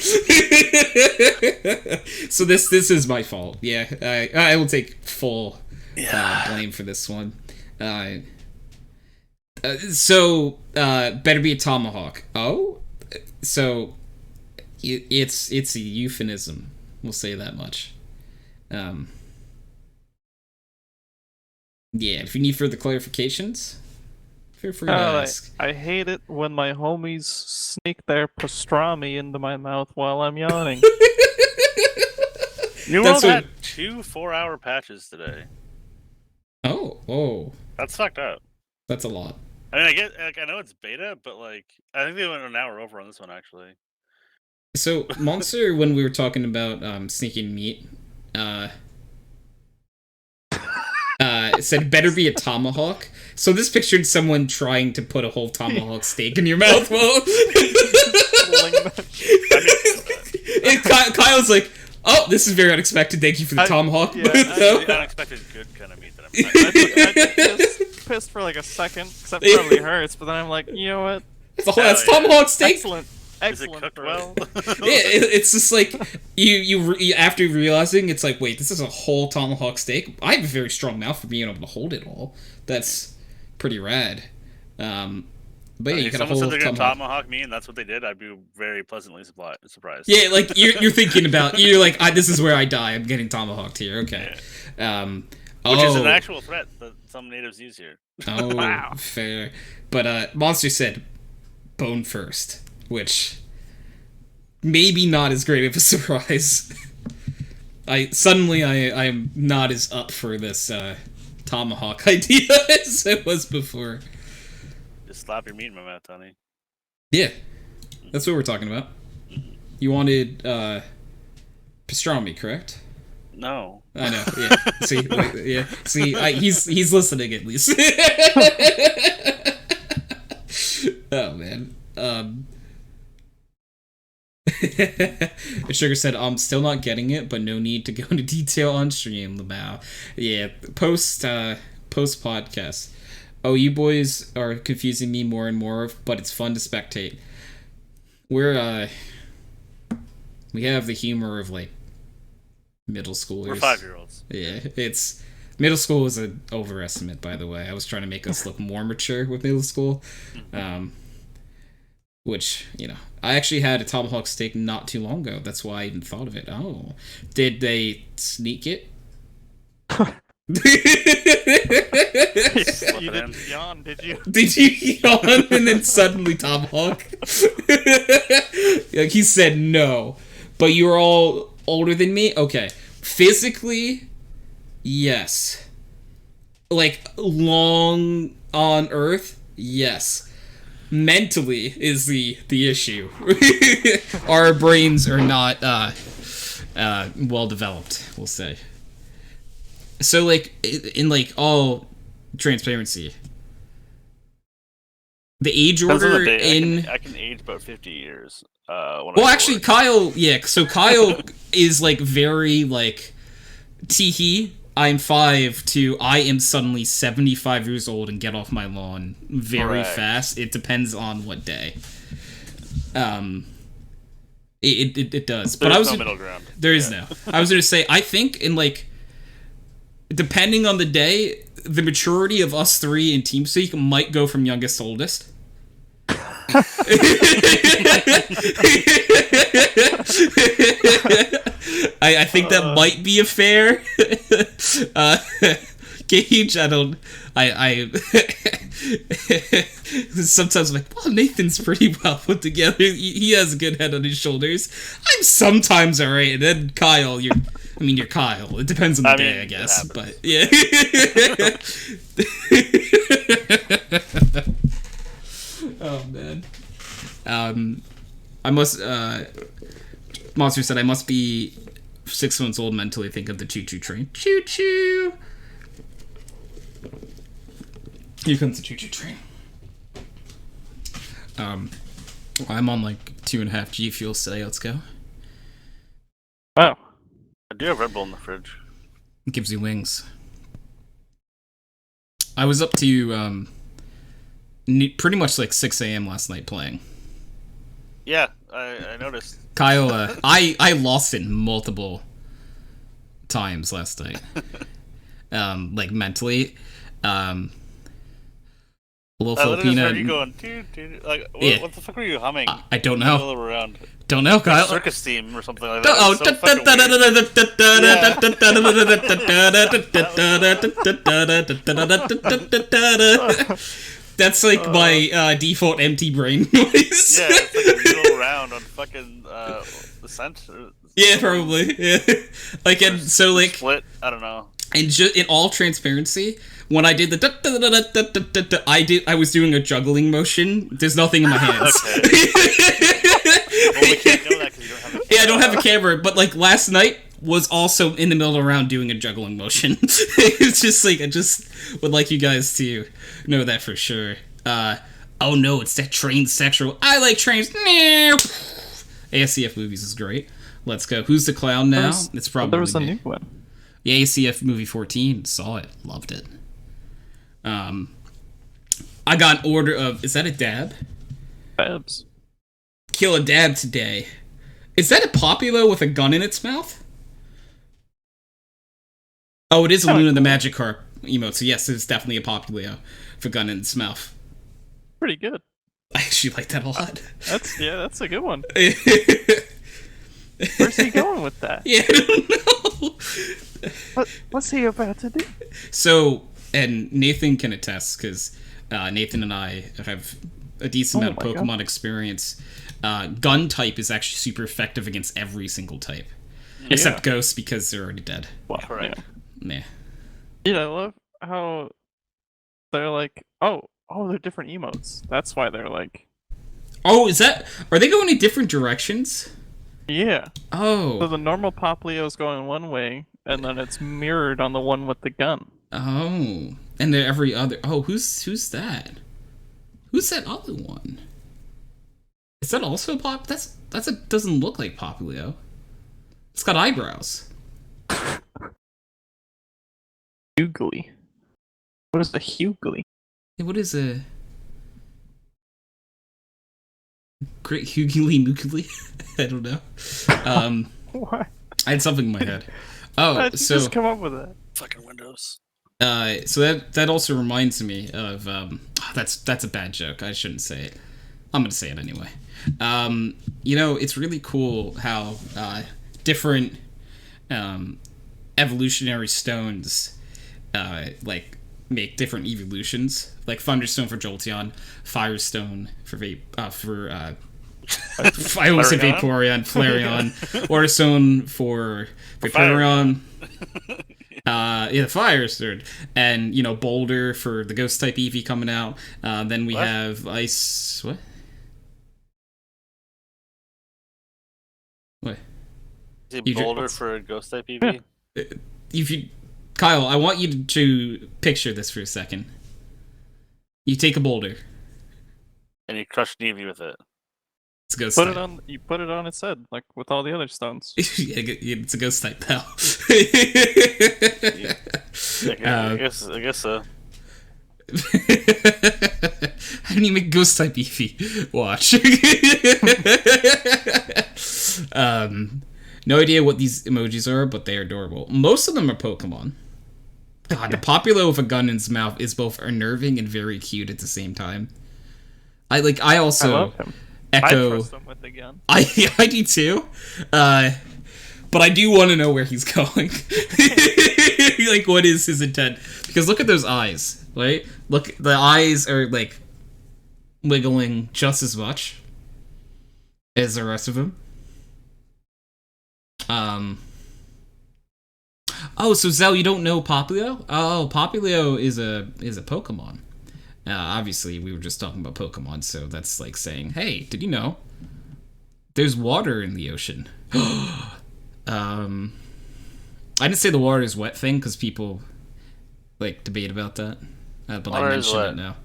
So this is my fault. Yeah, I will take full blame for this one. Better be a tomahawk. Oh, so it's a euphemism. We'll say that much. Yeah, if you need further clarifications, feel free to ask. I hate it when my homies sneak their pastrami into my mouth while I'm yawning. New World had 2 4-hour patches today. Oh. That's fucked up. That's a lot. I mean, I know it's beta, but like, I think they went an hour over on this one actually. So, Monster, when we were talking about sneaking meat, said better be a tomahawk. So this pictured someone trying to put a whole tomahawk steak in your mouth. Well, Kyle's like, oh, this is very unexpected. Thank you for the tomahawk. Yeah, the unexpected good kind of meat that I'm just pissed for like a second, because that probably hurts, but then I'm like, you know what? That's tomahawk steak. Is it excellent cooked for well? It's just like you after realizing it's like, wait, this is a whole tomahawk steak. I have a very strong mouth for being able to hold it all. That's pretty rad. But yeah, you if got a someone whole said they're gonna tomahawk. tomahawk me and that's what they did, I'd be very pleasantly surprised. Yeah, like you're thinking about, you're like, this is where I die. I'm getting tomahawked here. Okay. Which is an actual threat that some natives use here. Oh, Wow. fair. But Monster said bone first, which maybe not as great of a surprise. I'm not as up for this tomahawk idea as I was before. Just slap your meat in my mouth, Tony. Yeah, that's what we're talking about. You wanted pastrami, correct? No. I know. Yeah. See. Yeah. See. He's listening at least. Oh man. Sugar said, "I'm still not getting it, but no need to go into detail on stream." Lamau. Yeah. Post podcast. Oh, you boys are confusing me more and more, but it's fun to spectate. We have the humor of like middle schoolers. We're 5-year-olds. Yeah, it's middle school is an overestimate, by the way. I was trying to make us look more mature with middle school, which I actually had a tomahawk steak not too long ago. That's why I even thought of it. Oh, did they sneak it? You didn't yawn, did you? Did you yawn and then suddenly tomahawk? Like he said no, but you were all older than me. Okay, physically, yes. Like long on Earth, yes. Mentally is the issue. Our brains are not well developed, we'll say. So like in like all transparency, the age order I can age about 50 years. Well, actually, Kyle, yeah. So Kyle is like very like teehee. I'm 5 to I am suddenly 75 years old and get off my lawn very fast. It depends on what day. It does. But There's no middle ground. There is no. I was gonna say I think in like depending on the day, the maturity of us three in TeamSpeak might go from youngest to oldest. I think that might be a fair gauge. I sometimes I'm like, well, Nathan's pretty well put together. He has a good head on his shoulders. I'm sometimes alright, and then Kyle, you're Kyle. It depends on the day, I guess. But yeah. Oh man. I must. Monster said I must be 6 months old mentally. Think of the choo-choo train. Choo-choo. Here comes the choo-choo train. I'm on like 2.5 G fuel today. Let's go. Wow. I do have Red Bull in the fridge. It gives you wings. I was up to pretty much like 6 a.m. last night playing. Yeah, I noticed. Kyle, I lost it multiple times last night. Like mentally. Little I Filipina. heard you going, dude. Like, what the fuck were you humming? I don't know. All around. Don't know, Kyle. Circus theme or something like that. That's like my default empty brain noise. Yeah, it's like a middle round on fucking the scent. Yeah, probably. Yeah. Like, and so like split. I don't know. And in all transparency, when I did the I was doing a juggling motion. There's nothing in my hands. Well, we can't know that because you don't have a camera. Yeah, I don't have a camera, but like last night was also in the middle of the round doing a juggling motion. It's just like I just would like you guys to know that for sure. Oh no, it's that train sexual. I like trains. ASCF movies is great. Let's go. Who's the clown now? It's probably there was a new one. The ACF movie 14, saw it, loved it. I got an order of, is that a dab? Babs. kill a dad today. Is that a Populo with a gun in its mouth? Oh, it is a Luna the Magikarp emote, so yes, it's definitely a Populo with a gun in its mouth. Pretty good. I actually like that a lot. That's a good one. Where's he going with that? Yeah, I don't know. What's he about to do? So, and Nathan can attest, because Nathan and I have a decent amount of Pokemon experience. Gun type is actually super effective against every single type. Except Ghosts, because they're already dead. Well, right. Yeah. Yeah, I love how they're like, oh, they're different emotes. That's why they're like... Oh, are they going in different directions? Yeah. Oh. So the normal Poplio is going one way, and then it's mirrored on the one with the gun. Oh. And then every other... Oh, who's that? Who's that other one? Is that also Pop? Doesn't look like Popplio. It's got eyebrows. Hughley. What is a Hughley? Hey, what is a... Great Hughley Moogly? I don't know. What? I had something in my head. Oh, How'd you just come up with that? Fucking Windows. So that also reminds me of that's a bad joke. I shouldn't say it. I'm gonna say it anyway. It's really cool how different evolutionary stones make different evolutions. Like Thunderstone for Jolteon, Firestone for I almost said Vaporeon, Flareon, Waterstone for Vaporeon. The Fire's third. And, Boulder for the Ghost type Eevee coming out. Then we have Ice... What? What? Is it Boulder for a Ghost type Eevee? Kyle, I want you to picture this for a second. You take a boulder. And you crush an Eevee with it. It's a ghost type. You put it on its head, like with all the other stones. It's a ghost type, pal. I guess so. How do you make ghost type Eevee? Watch. No idea what these emojis are, but they are adorable. Most of them are Pokemon. God, the Populo with a gun in his mouth is both unnerving and very cute at the same time. I also love him. echo. I trust him with the gun. I do too. But I do want to know where he's going. What is his intent? Because look at those eyes, right? Look, the eyes are wiggling just as much as the rest of him. Oh, so Zell, you don't know Popplio? Oh, Popplio is a Pokemon. Obviously, we were just talking about Pokemon, so that's like saying, hey, did you know there's water in the ocean? I didn't say the water is wet thing because people debate about that, but I mention it now.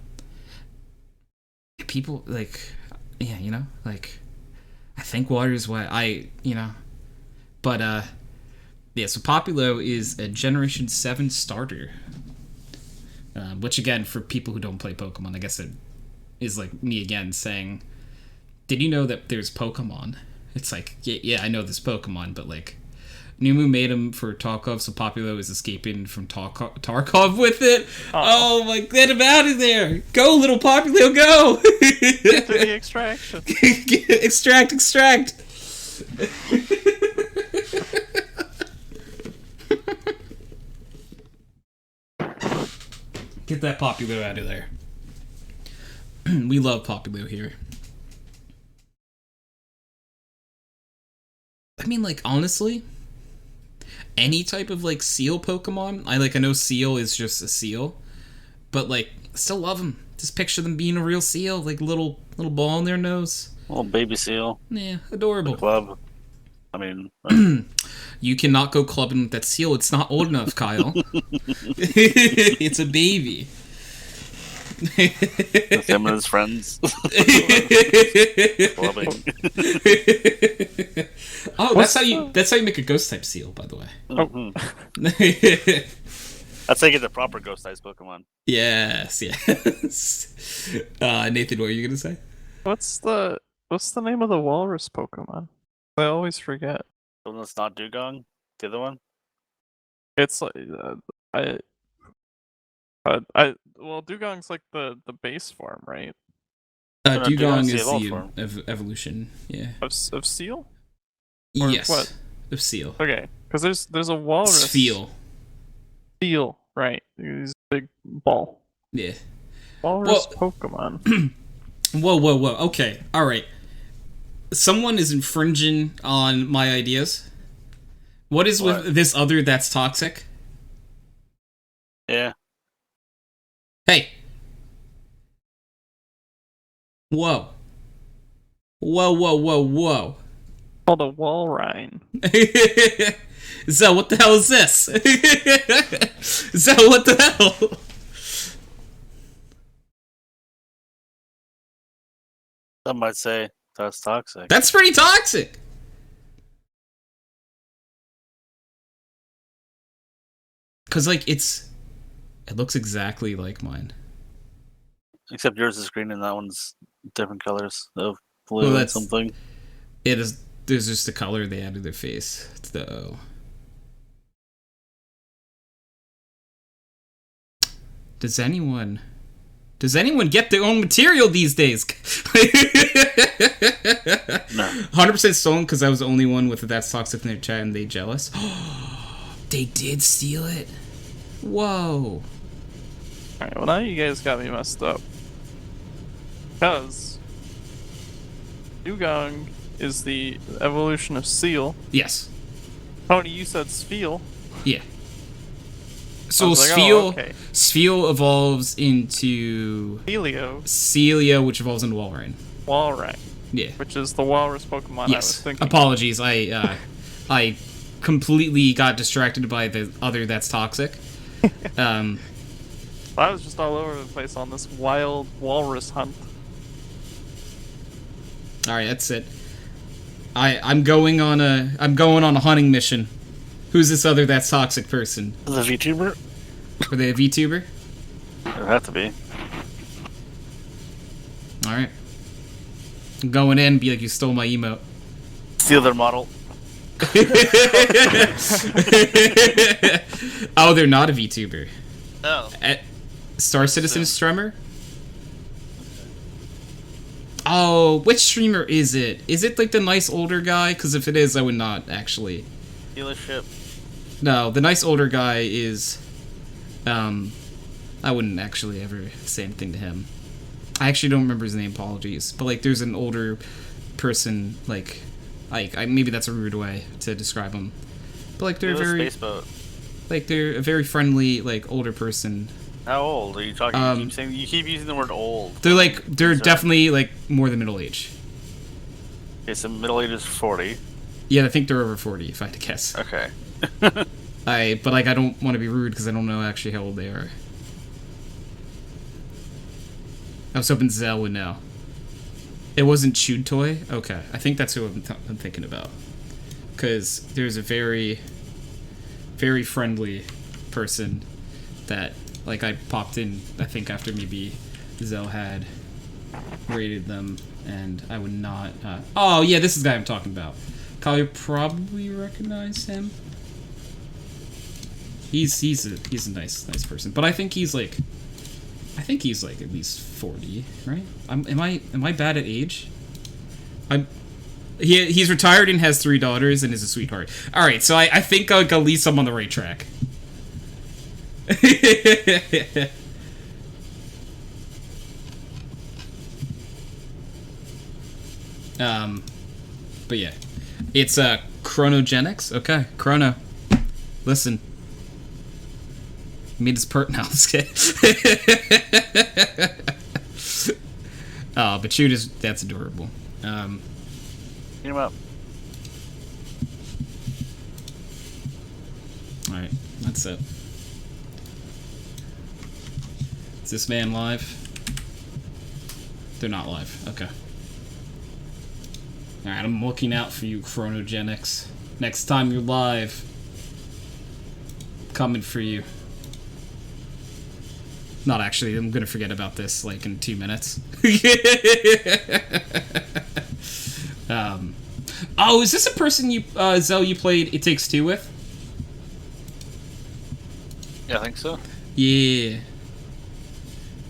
People I think water is wet. But so Popplio is a Generation 7 starter. Which again, for people who don't play Pokemon, I guess it is like me again saying, did you know that there's Pokemon? It's like, yeah, I know there's Pokemon, but Numu made him for Tarkov, so Popplio is escaping from Tarkov with it. Oh my, get him out of there! Go, little Popplio, go! Get to the extraction. Extract! Get that Popplio out of there. We love Popplio here. I mean, honestly, any type of seal Pokemon. I know Seal is just a seal, but still love them. Just picture them being a real seal, little ball in their nose. Little baby seal. Yeah, adorable. Club. I mean, you cannot go clubbing with that seal. It's not old enough, Kyle. It's a baby. With him and his friends. Clubbing. Oh, that's how you make a ghost type seal, by the way. Mm-hmm. That's how you get the proper ghost type Pokemon. Yes. Nathan, what were you gonna say? What's the What's the name of the walrus Pokemon? I always forget. The one that's not Dugong? The other one? It's like well, Dugong's like the base form, right? No, Dugong Dugong's the is evolved the form. evolution. Yeah. Of Seal? Or Yes. what? Of Seal. Okay, because there's a walrus. Seal. Seal, right? He's a big ball. Yeah. Walrus Pokemon. Whoa. Okay. All right. Someone is infringing on my ideas. What is with this other that's toxic? Yeah. Hey. Whoa. Called a Walrein. So what the hell is this? So what the hell? Some might say that's toxic. That's pretty toxic. Cause like it looks exactly like mine. Except yours is green and that one's different colors of blue and something. It is. There's just the color they added to their face. It's the O. Does anyone get their own material these days? No. 100% stolen because I was the only one with That's Toxic in their chat and they jealous. They did steal it. Whoa. Alright, well now you guys got me messed up. Because Dugong is the evolution of Seal. Yes. Tony, you said Spheal. Yeah. So like, Spheal evolves into Celia, which evolves into Walrein. Walrein. Yeah. Which is the walrus Pokemon I was thinking. Apologies. I completely got distracted by the other that's toxic. I was just all over the place on this wild walrus hunt. Alright, that's it. I'm going on a hunting mission. Who's this other that's toxic person? The VTuber? Are they a VTuber? It'd have to be. Alright. I'm going in, be like, you stole my emote. Steal their model. Oh, they're not a VTuber. Oh. Star Citizen Streamer? Oh, which streamer is it? Is it like the nice older guy? Because if it is, I would not actually. Dealership. No, the nice older guy is. I wouldn't actually ever say anything to him. I actually don't remember his name. Apologies, but like, there's an older person. Like maybe that's a rude way to describe him. But like, they're very. Like, they're a very friendly, like, older person. How old are you talking? You keep using the word old. They're definitely like more than middle age. Okay, so middle age is 40. Yeah, I think they're over 40, if I had to guess. Okay. But like, I don't want to be rude because I don't know actually how old they are. I was hoping Zell would know. It wasn't Chewed Toy? Okay, I think that's who I'm thinking about. Because there's a very, very friendly person that, like, I popped in, I think, after maybe Zell had rated them, and I would not... oh, yeah, this is the guy I'm talking about. Kyle, you probably recognize him. He's a nice person, but I think he's like at least 40, right? Am I bad at age? He's retired and has 3 daughters and is a sweetheart. All right, so I think at least I'm on the right track. But yeah, it's chronogenics. Okay, Chrono, listen. Meet his now. Oh, but shoot, that's adorable. Get him up. Alright, that's it. Is this man live? They're not live. Okay. Alright, I'm looking out for you, Chronogenics. Next time you're live, coming for you. Not actually, I'm gonna forget about this, like, in 2 minutes. Oh, is this a person you, Zell, you played It Takes Two with? Yeah, I think so. Yeah.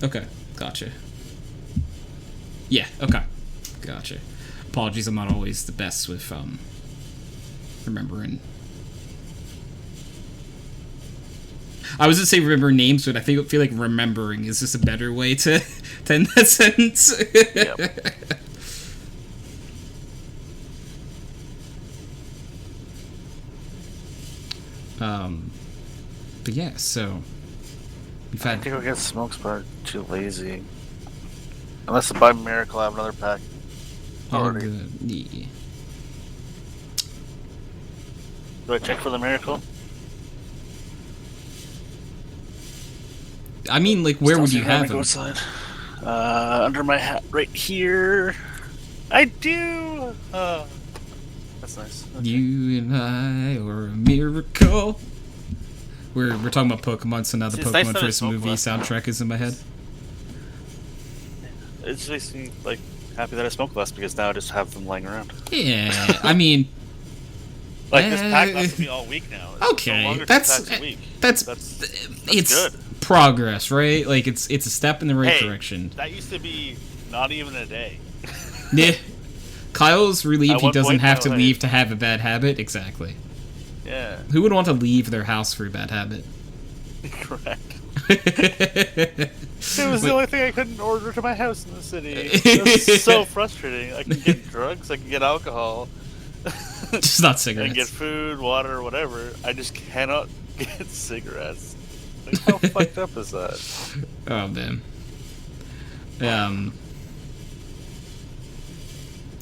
Okay, gotcha. Yeah, okay. Gotcha. Apologies, I'm not always the best with, remembering. I was gonna say remember names, but I feel like remembering is just a better way to end that sentence. Yep. But yeah, so we've I had. think I'll get smokes, but I'm too lazy. Unless by miracle I have another pack. Oh, Already. good. Yeah. Do I check for the miracle? I mean, like, where would you have Go them? outside. Under my hat, right here. I do. That's nice. Okay. You and I are a miracle. We're talking about Pokemon, so now the See, it's nice Pokemon that I first smoked movie last time. soundtrack is in my head. It just makes me like happy that I smoked less because now I just have them lying around. Yeah, I mean, Like this pack lasts me all week now. It's okay, no longer 2 that's packs a week. that's it's good. progress, right? Like it's a step in the right Hey, direction. That used to be not even a day. Yeah, Kyle's relieved At he one doesn't point, have to hey. leave to have a bad habit. Exactly. Yeah, Who would want to leave their house for a bad habit? correct. It was the only thing I couldn't order to my house in the city. It was so frustrating. I can get drugs, I can get alcohol, Just not I cigarettes. can get food, water, whatever. I just cannot get cigarettes. Like, how fucked up is that? Oh man.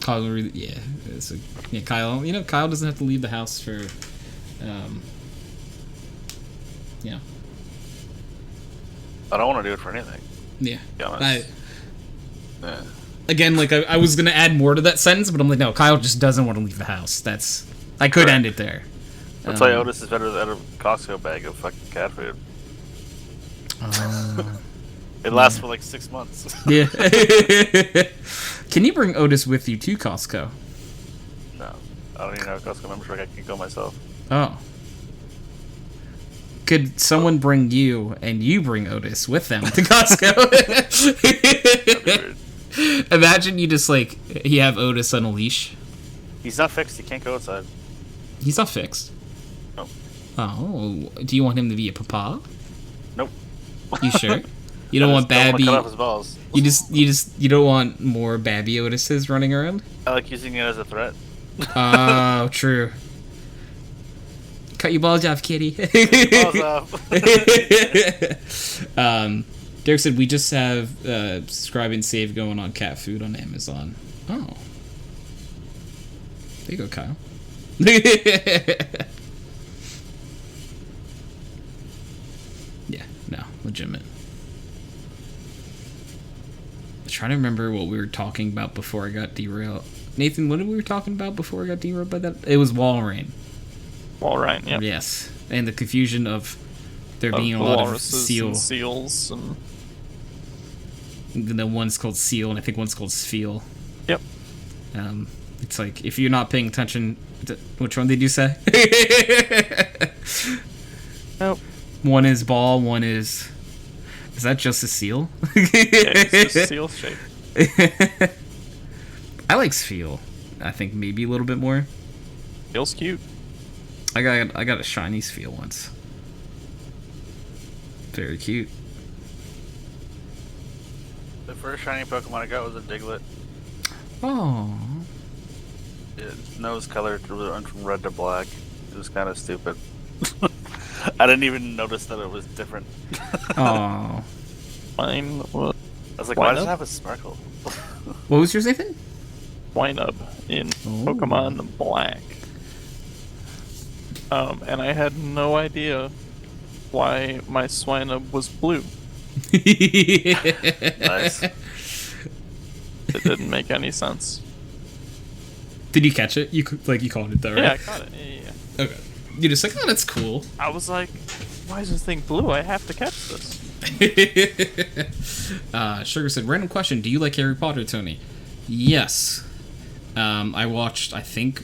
Kyle really, yeah. Yeah, Kyle. You know, Kyle doesn't have to leave the house for, yeah, I don't want to do it for anything. yeah. To be honest. Yeah. Again, like I was gonna add more to that sentence, but I'm like, no, Kyle just doesn't want to leave the house. I could Correct. end it there. That's why Otis is better than a Costco bag of fucking cat food. It lasts for like 6 months. Yeah. Can you bring Otis with you to Costco? No, I don't even have a Costco membership. I can go myself. Oh. Could someone bring you and you bring Otis with them to Costco? That'd be weird. Imagine you just like you have Otis on a leash. He's not fixed. He can't go outside. He's not fixed. Nope. Oh, do you want him to be a papa? Nope. You sure? You don't want I just Babby. Don't wanna cut off his balls. You don't want more Babby Otises running around. I like using it as a threat. Oh, true. Cut your balls off, kitty. Balls off. Derrick said we just have subscribe and save going on cat food on Amazon. Oh. There you go, Kyle. Yeah, no, legitimate. I'm trying to remember what we were talking about before I got derailed. Nathan, what did we were talking about before I got derailed by that? It was Walrein. Walrein, yeah. Yes, and the confusion of there being a lot of seals and the one's called seal, and I think one's called spheal. Yep. It's like if you're not paying attention, which one did you say? Nope. One is ball, one is. Is that just a seal? Yeah, it's just seal shape. I like spheal. I think maybe a little bit more. Feels cute. I got a shiny spheal once. Very cute. The first shiny Pokemon I got was a Diglett. Oh. Its nose color went from red to black. It was kind of stupid. I didn't even notice that it was different. Oh. Mine was I was like, why does it have a sparkle? What was yours, Nathan? Swinub in Pokemon Black. And I had no idea why my Swinub was blue. Nice. It didn't make any sense. Did you catch it? You called it though, right? Yeah, I caught it. Yeah. Okay. You're just like, oh, that's cool. I was like, why is this thing blue? I have to catch this. Sugar said, random question. Do you like Harry Potter, Tony? Yes. I watched, I think,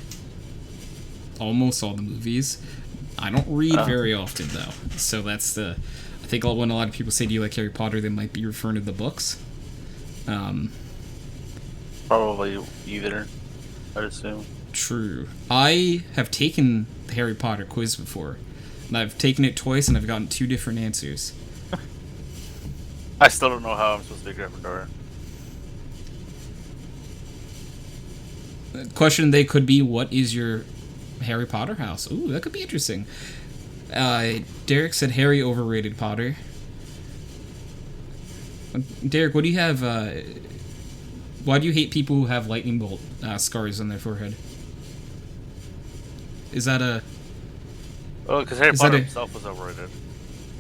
almost all the movies. I don't read very often, though. So that's the... I think when a lot of people say, do you like Harry Potter, they might be referring to the books. Probably either, I'd assume. True. I have taken the Harry Potter quiz before. And I've taken it twice, and I've gotten 2 different answers. I still don't know how I'm supposed to be Gryffindor. The question they could be, what is your Harry Potter house? Ooh, that could be interesting. Derrick said Harry overrated Potter. Derrick, what do you have, why do you hate people who have lightning bolt scars on their forehead? Is that a... Oh, because Harry Potter himself was overrated.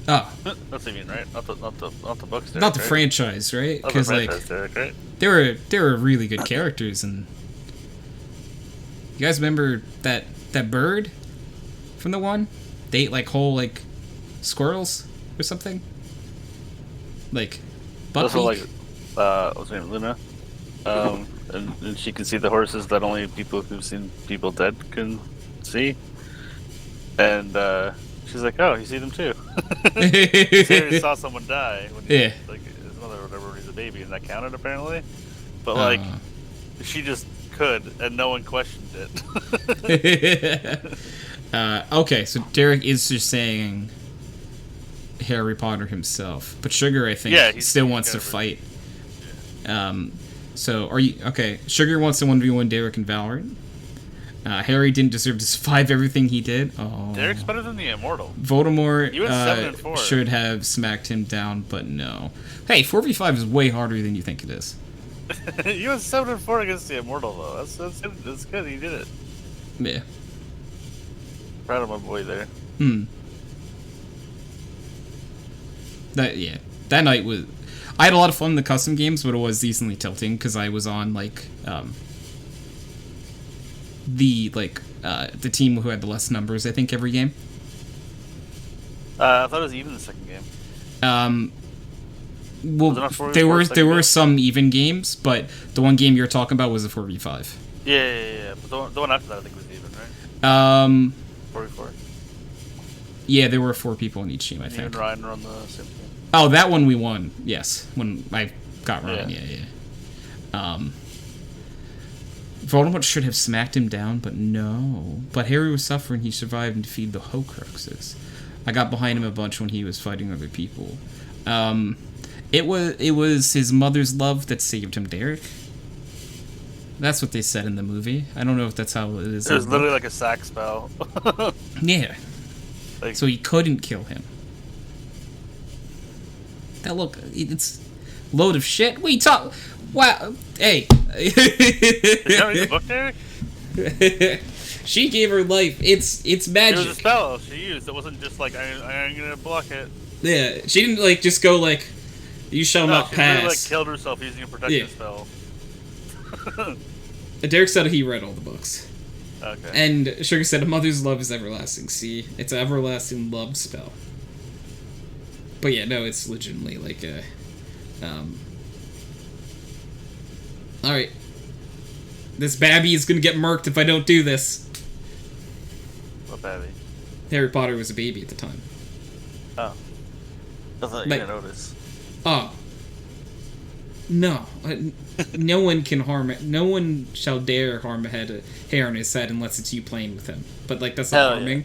Oh. That's what you mean, right? Not the books. Derrick, not the right? franchise, right? Because like Derrick, right? they were really good characters, and you guys remember that bird from the one? They ate like whole like squirrels or something. Like Those are like what's her name, Luna? And she can see the horses that only people who've seen people dead can see. And she's like, "Oh, you see them too." Harry saw someone die when he, like his mother or whatever when he was a baby, and that counted apparently. But like, she just could, and no one questioned it. Okay, so Derrick is just saying Harry Potter himself, but Sugar, I think, still wants to fight. So are you okay? Sugar wants to 1v1 Derrick and Valorant. Harry didn't deserve to survive everything he did. Oh. Derrick's better than the Immortal. Voldemort 7-4. Should have smacked him down, but no. Hey, 4v5 is way harder than you think it is. You went 7-4 against the Immortal, though. That's good. That's good. He did it. Yeah. Proud of my boy there. That night was... I had a lot of fun in the custom games, but it was decently tilting, because I was on, like, the team who had the less numbers, I think, every game. I thought it was even the second game. Well, there were some even games, but the one game you're talking about was a 4v5. Yeah. But the one after that, I think, was even, right? 4v4. Yeah, there were 4 people on each team, I think. You and Ryan were on the same team. Oh, that one we won. Yes, when I got Ryan. Yeah. Voldemort should have smacked him down, but no. But Harry was suffering. He survived and defeated the Horcruxes. I got behind him a bunch when he was fighting other people. It was his mother's love that saved him, Derrick. That's what they said in the movie. I don't know if that's how it is. It was literally like a sack spell. Yeah. Like, so he couldn't kill him. That look, it's load of shit. What are you talking? Wow. Hey. Did you read the book, Derrick? She gave her life. It's magic. It was a spell she used. It wasn't just like I'm gonna block it. Yeah, she didn't like just go like, you shall not she pass. Really, like killed herself using a protection spell. Derrick said he read all the books. Okay. And Sugar said a mother's love is everlasting. See, it's an everlasting love spell. But yeah, no, it's legitimately like a. All right. This babby is gonna get murked if I don't do this. What babby? Harry Potter was a baby at the time. Oh. I thought you didn't notice. Oh. No. No one can harm it. No one shall dare harm a hair on his head unless it's you playing with him. But like that's not harming.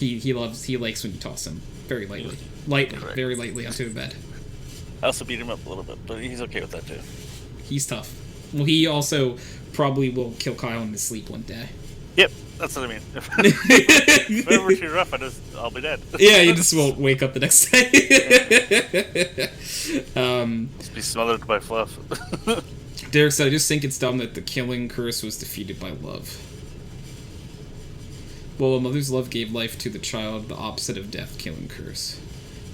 Yeah. He likes when you toss him very lightly. Very lightly onto the bed. I also beat him up a little bit, but he's okay with that too. He's tough. Well, he also probably will kill Kyle in his sleep one day. Yep, that's what I mean. If ever too rough, I'll be dead. Yeah, you just won't wake up the next day. Just be smothered by fluff. Derrick said, I just think it's dumb that the killing curse was defeated by love. Well, a mother's love gave life to the child, the opposite of death, killing curse.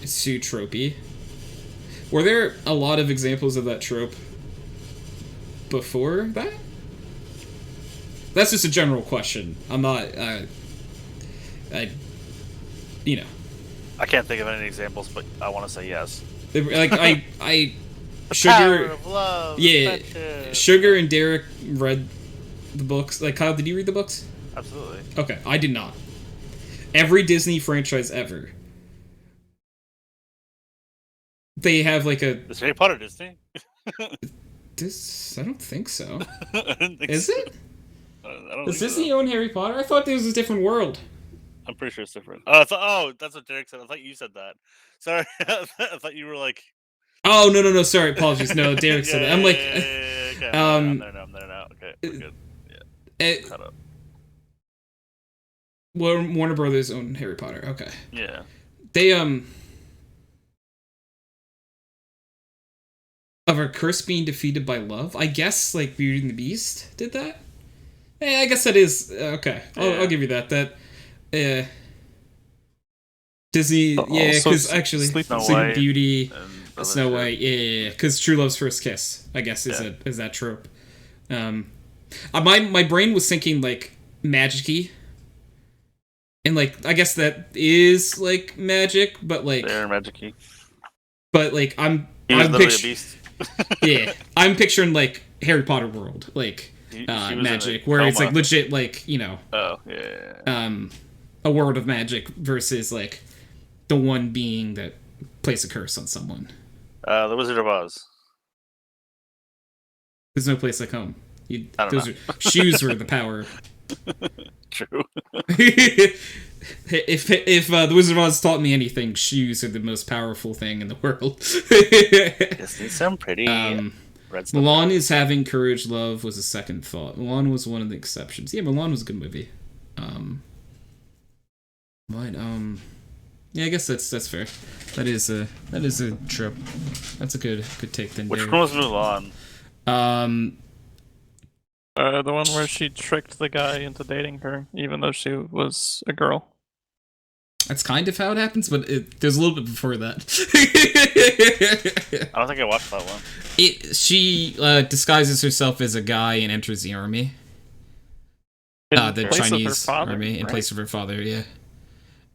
It's too tropey. Were there a lot of examples of that trope before that? That's just a general question. I'm not, you know. I can't think of any examples, but I want to say yes. Like, The Sugar, power of love, yeah, friendship. Sugar and Derrick read the books. Like, Kyle, did you read the books? Absolutely. Okay, I did not. Every Disney franchise ever, they have like a. Is Harry Potter Disney? This I don't think so. I didn't think Is so. it? I don't Does think Disney so. own Harry Potter? I thought there was a different world. I'm pretty sure it's different. Oh, that's what Derrick said. I thought you said that. Sorry, I thought you were like. Oh no! Sorry, apologies. No, Derrick said that. I'm like, Okay, I'm there now. Okay, we're good. Yeah, caught up. Warner Brothers own Harry Potter. Okay. Yeah. They of a curse being defeated by love. I guess like Beauty and the Beast did that. I guess that is okay. I'll give you that. That Disney, yeah, because actually Sleeping Beauty, Snow White, yeah, because True Love's First Kiss, I guess is that trope. My brain was thinking like magic-y. And, like, I guess that is, like, magic, but, like... They're magic-y. But, like, I'm literally a beast. Yeah. I'm picturing, like, Harry Potter world. Like, magic. Where it's, like, legit, like, you know... Oh, yeah. A world of magic versus, like, the one being that plays a curse on someone. The Wizard of Oz. There's no place like home. Those are, shoes were the power. True. if the Wizard of Oz taught me anything, shoes are the most powerful thing in the world. Just need some pretty red stuff. Mulan is having courage. Love was a second thought. Mulan was one of the exceptions. Yeah, Mulan was a good movie. Yeah, I guess that's fair. That is a trip. That's a good take then. Which one was Mulan? The one where she tricked the guy into dating her, even though she was a girl. That's kind of how it happens, but there's a little bit before that. I don't think I watched that one. She disguises herself as a guy and enters the army. The Chinese army in place of her father, yeah.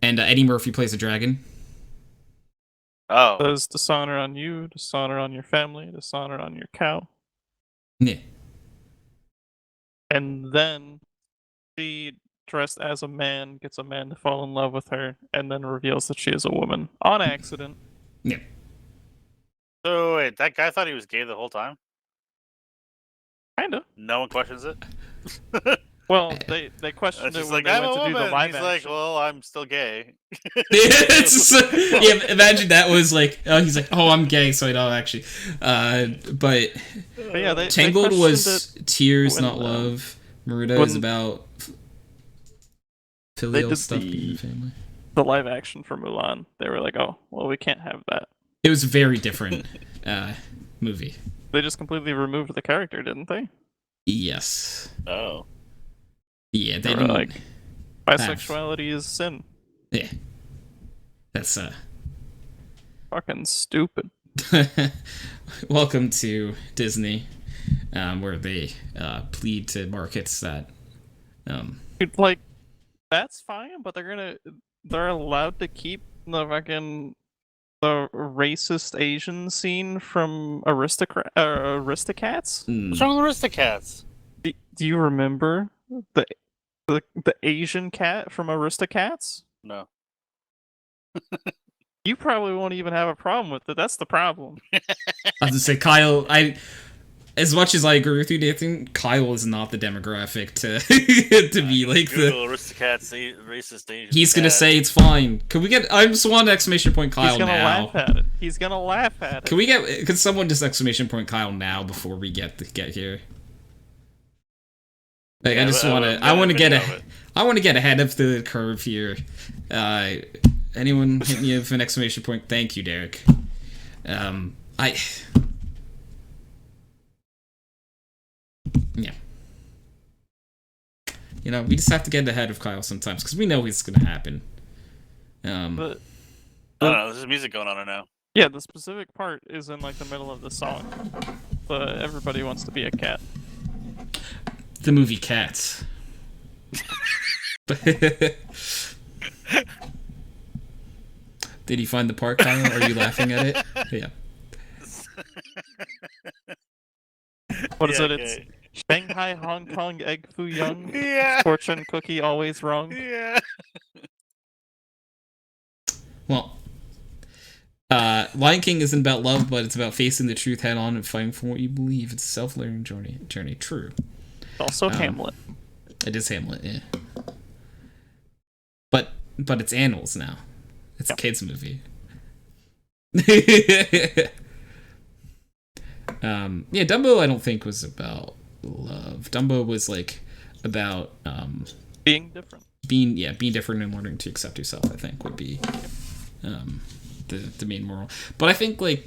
And Eddie Murphy plays a dragon. Oh. There's dishonor on you, dishonor on your family, dishonor on your cow. Yeah. And then she, dressed as a man, gets a man to fall in love with her, and then reveals that she is a woman on accident. Yeah. So wait, that guy thought he was gay the whole time? Kinda. No one questions it? Well, they questioned it when they went to do the live action. He's like, well, I'm still gay. Yeah, imagine that was like, he's like, oh, I'm gay, so I don't actually. But yeah, Tangled was tears, not love. Maruda is about filial stuff in the family. The live action for Mulan, they were like, oh, well, we can't have that. It was a very different movie. They just completely removed the character, didn't they? Yes. Oh. Yeah, they didn't like bisexuality is sin. Yeah. That's fucking stupid. Welcome to Disney, where they plead to markets that like that's fine, but they're allowed to keep the fucking racist Asian scene from Aristocats. What's wrong with Aristocats? Do you remember the Asian cat from Aristocats? No. You probably won't even have a problem with it. That's the problem. I was to say, Kyle, as much as I agree with you, Nathan, Kyle is not the demographic to be like Google Aristocats, racist Asian. He's gonna say it's fine. Can we get? I just want exclamation point Kyle now. He's gonna laugh at it. He's gonna laugh at it. Can someone just exclamation point Kyle now before we get here? Like, yeah, I want to get ahead of the curve here. Anyone hit me with an exclamation point? Thank you, Derrick. Yeah. You know, we just have to get ahead of Kyle sometimes because we know it's going to happen. But I don't know. There's music going on right now. Yeah, the specific part is in like the middle of the song. But everybody wants to be a cat. The movie Cats. Did you find the part, Kyle? Are you laughing at it? Yeah. What is it? It's Shanghai, Hong Kong, egg foo young. Yeah. Fortune cookie always wrong. Yeah. Well, Lion King isn't about love, but it's about facing the truth head on and fighting for what you believe. It's a self-learning journey. True. Also Hamlet. It is Hamlet, yeah. But it's animals now. It's a kids movie. Yeah, Dumbo I don't think was about love. Dumbo was like about Being different. being different and learning to accept yourself, I think would be the main moral. But I think like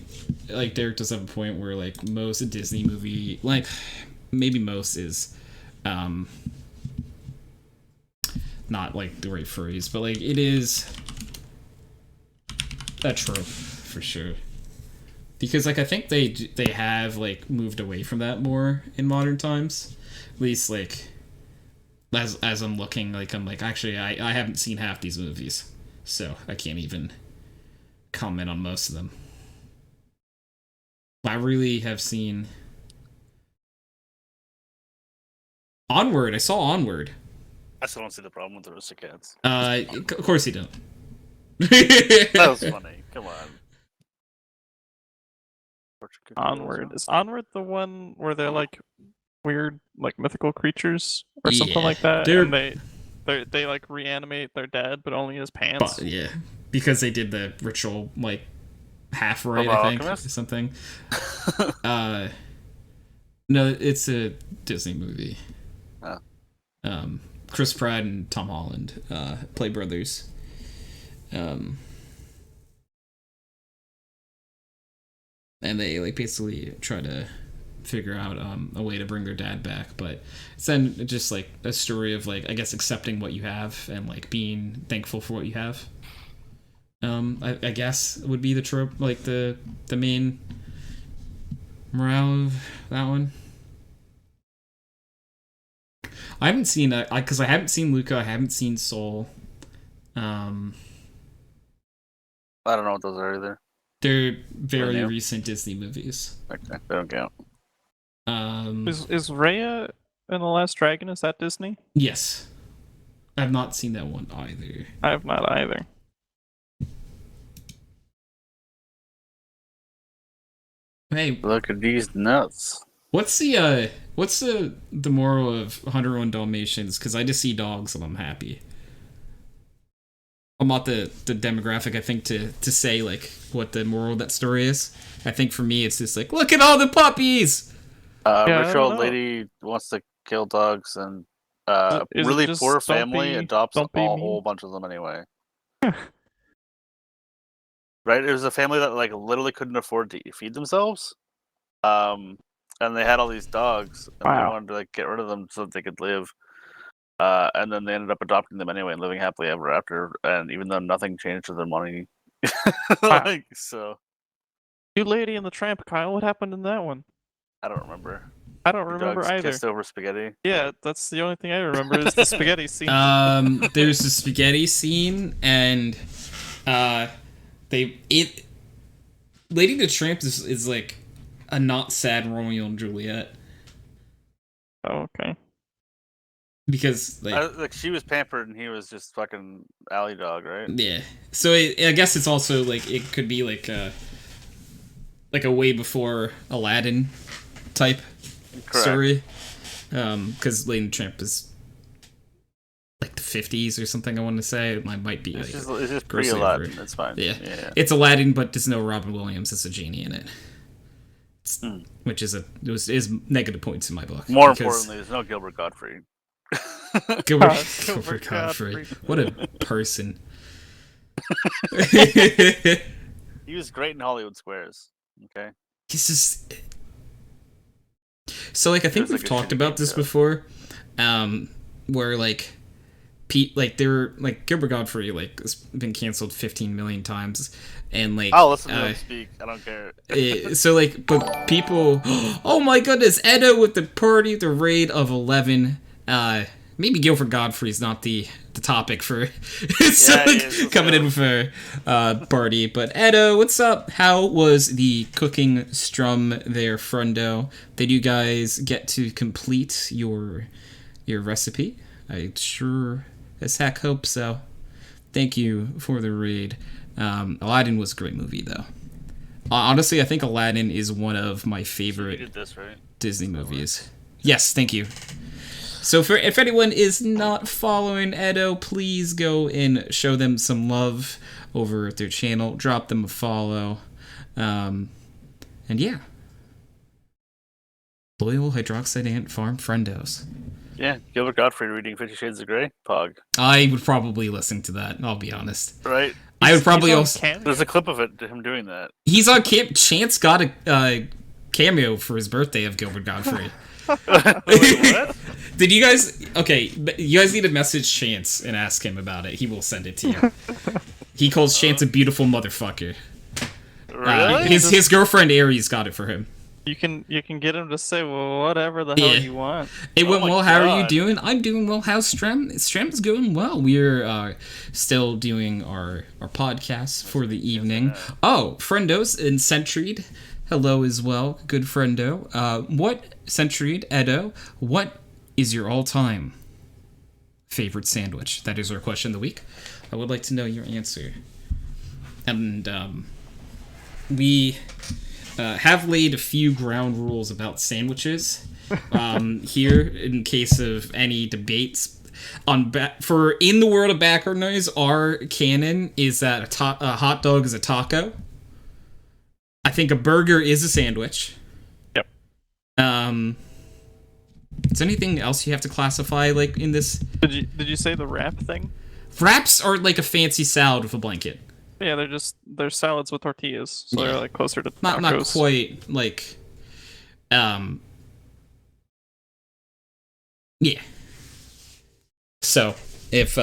Derrick does have a point where like most Disney movie, like maybe most is not like the right phrase, but like it is a trope for sure. Because like I think they have like moved away from that more in modern times. At least like as I'm looking, like I'm like actually I haven't seen half these movies, so I can't even comment on most of them. I really have seen Onward. I saw Onward. I still don't see the problem with the Aristocats. Of course you don't. That was funny. Come on. Onward. Is Onward the one where they're like weird, like mythical creatures or something like that? And they like reanimate their dad, but only his pants. But, yeah, because they did the ritual like half right, I think, or something. No, it's a Disney movie. Oh. Chris Pratt and Tom Holland play brothers. And they like basically try to figure out a way to bring their dad back, but it's then just like a story of like I guess accepting what you have and like being thankful for what you have. I guess would be the trope, like the main morale of that one. I haven't seen because I haven't seen Luca. I haven't seen Soul. I don't know what those are either. They're very recent Disney movies. Okay, they don't count. Is Raya and the Last Dragon, is that Disney? Yes. I've not seen that one either. I have not either. Hey, Look at these nuts. what's the moral of 101 Dalmatians? Because I just see dogs and I'm happy. I'm not the demographic, I think, to say like what the moral of that story is. I think for me it's just like, look at all the puppies! Rich old lady wants to kill dogs, and Is it really just poor don't family be- adopts a don't be mean? whole bunch of them anyway. Right? It was a family that like literally couldn't afford to feed themselves. And they had all these dogs, and they wanted to like get rid of them so that they could live. And then they ended up adopting them anyway and living happily ever after. And even though nothing changed to their money, like, so You Lady and the Tramp, Kyle. What happened in that one? I don't remember. I don't The remember dogs either. kissed over spaghetti. Yeah, that's the only thing I remember is the spaghetti scene. There's a spaghetti scene, and Lady the Tramp is like a not sad Romeo and Juliet. Oh, okay. Because like she was pampered and he was just fucking alley dog, right? yeah, so I guess it's also like it could be like a way before Aladdin type story, because Lady the Tramp is like the 50s or something. I want to say it might be. It's Like, just pre-Aladdin. It's fine. Yeah. Yeah. It's Aladdin, but there's no Robin Williams as a genie in it. Which is negative points in my book. More importantly, there's no Gilbert Gottfried. Gilbert Godfrey. What a person. He was great in Hollywood Squares. Okay. He's just. So like I think There's, like, we've a talked shitty about this show. before, where like Pete, like they're like Gilbert Godfrey like has been canceled 15 million times, and like I'll listen to him speak. I don't care. so like, but people, oh my goodness, Edo with the party, the raid of 11, maybe Guilford Godfrey's not the topic for coming in for party. But Edo, what's up? How was the cooking strum there, friendo? Did you guys get to complete your recipe? I sure as heck hope so. Thank you for the raid. Aladdin was a great movie, though. Honestly, I think Aladdin is one of my favorite Disney movies. Yes, thank you. So if anyone is not following Edo, please go and show them some love over at their channel. Drop them a follow. And yeah. Loyal HydroxideAnt Farm Friendos. Yeah, Gilbert Godfrey reading 50 Shades of Grey. Pog. I would probably listen to that, I'll be honest. Right? I would probably also... There's a clip of it, him doing that. He's on Chance got a cameo for his birthday of Gilbert Godfrey. Wait, what? Did you guys... Okay, you guys need to message Chance and ask him about it. He will send it to you. He calls Chance a beautiful motherfucker. Really? His girlfriend Aries got it for him. You can get him to say, well, whatever the hell you want. It went well. How are you doing? I'm doing well. How's Strem? Strem's going well. We're still doing our podcast for the evening. Oh, friendos and Centried. Hello as well. Good friendo. What, Centried, Edo, what is your all-time favorite sandwich? That is our question of the week. I would like to know your answer. And we... have laid a few ground rules about sandwiches here in case of any debates. For in the world of background noise, our canon is that a hot dog is a taco. I think a burger is a sandwich. Yep. Is there anything else you have to classify like in this? Did you say the wrap thing? Wraps are like a fancy salad with a blanket. Yeah, they're salads with tortillas, so they're like closer to tacos. Not quite like, yeah. So if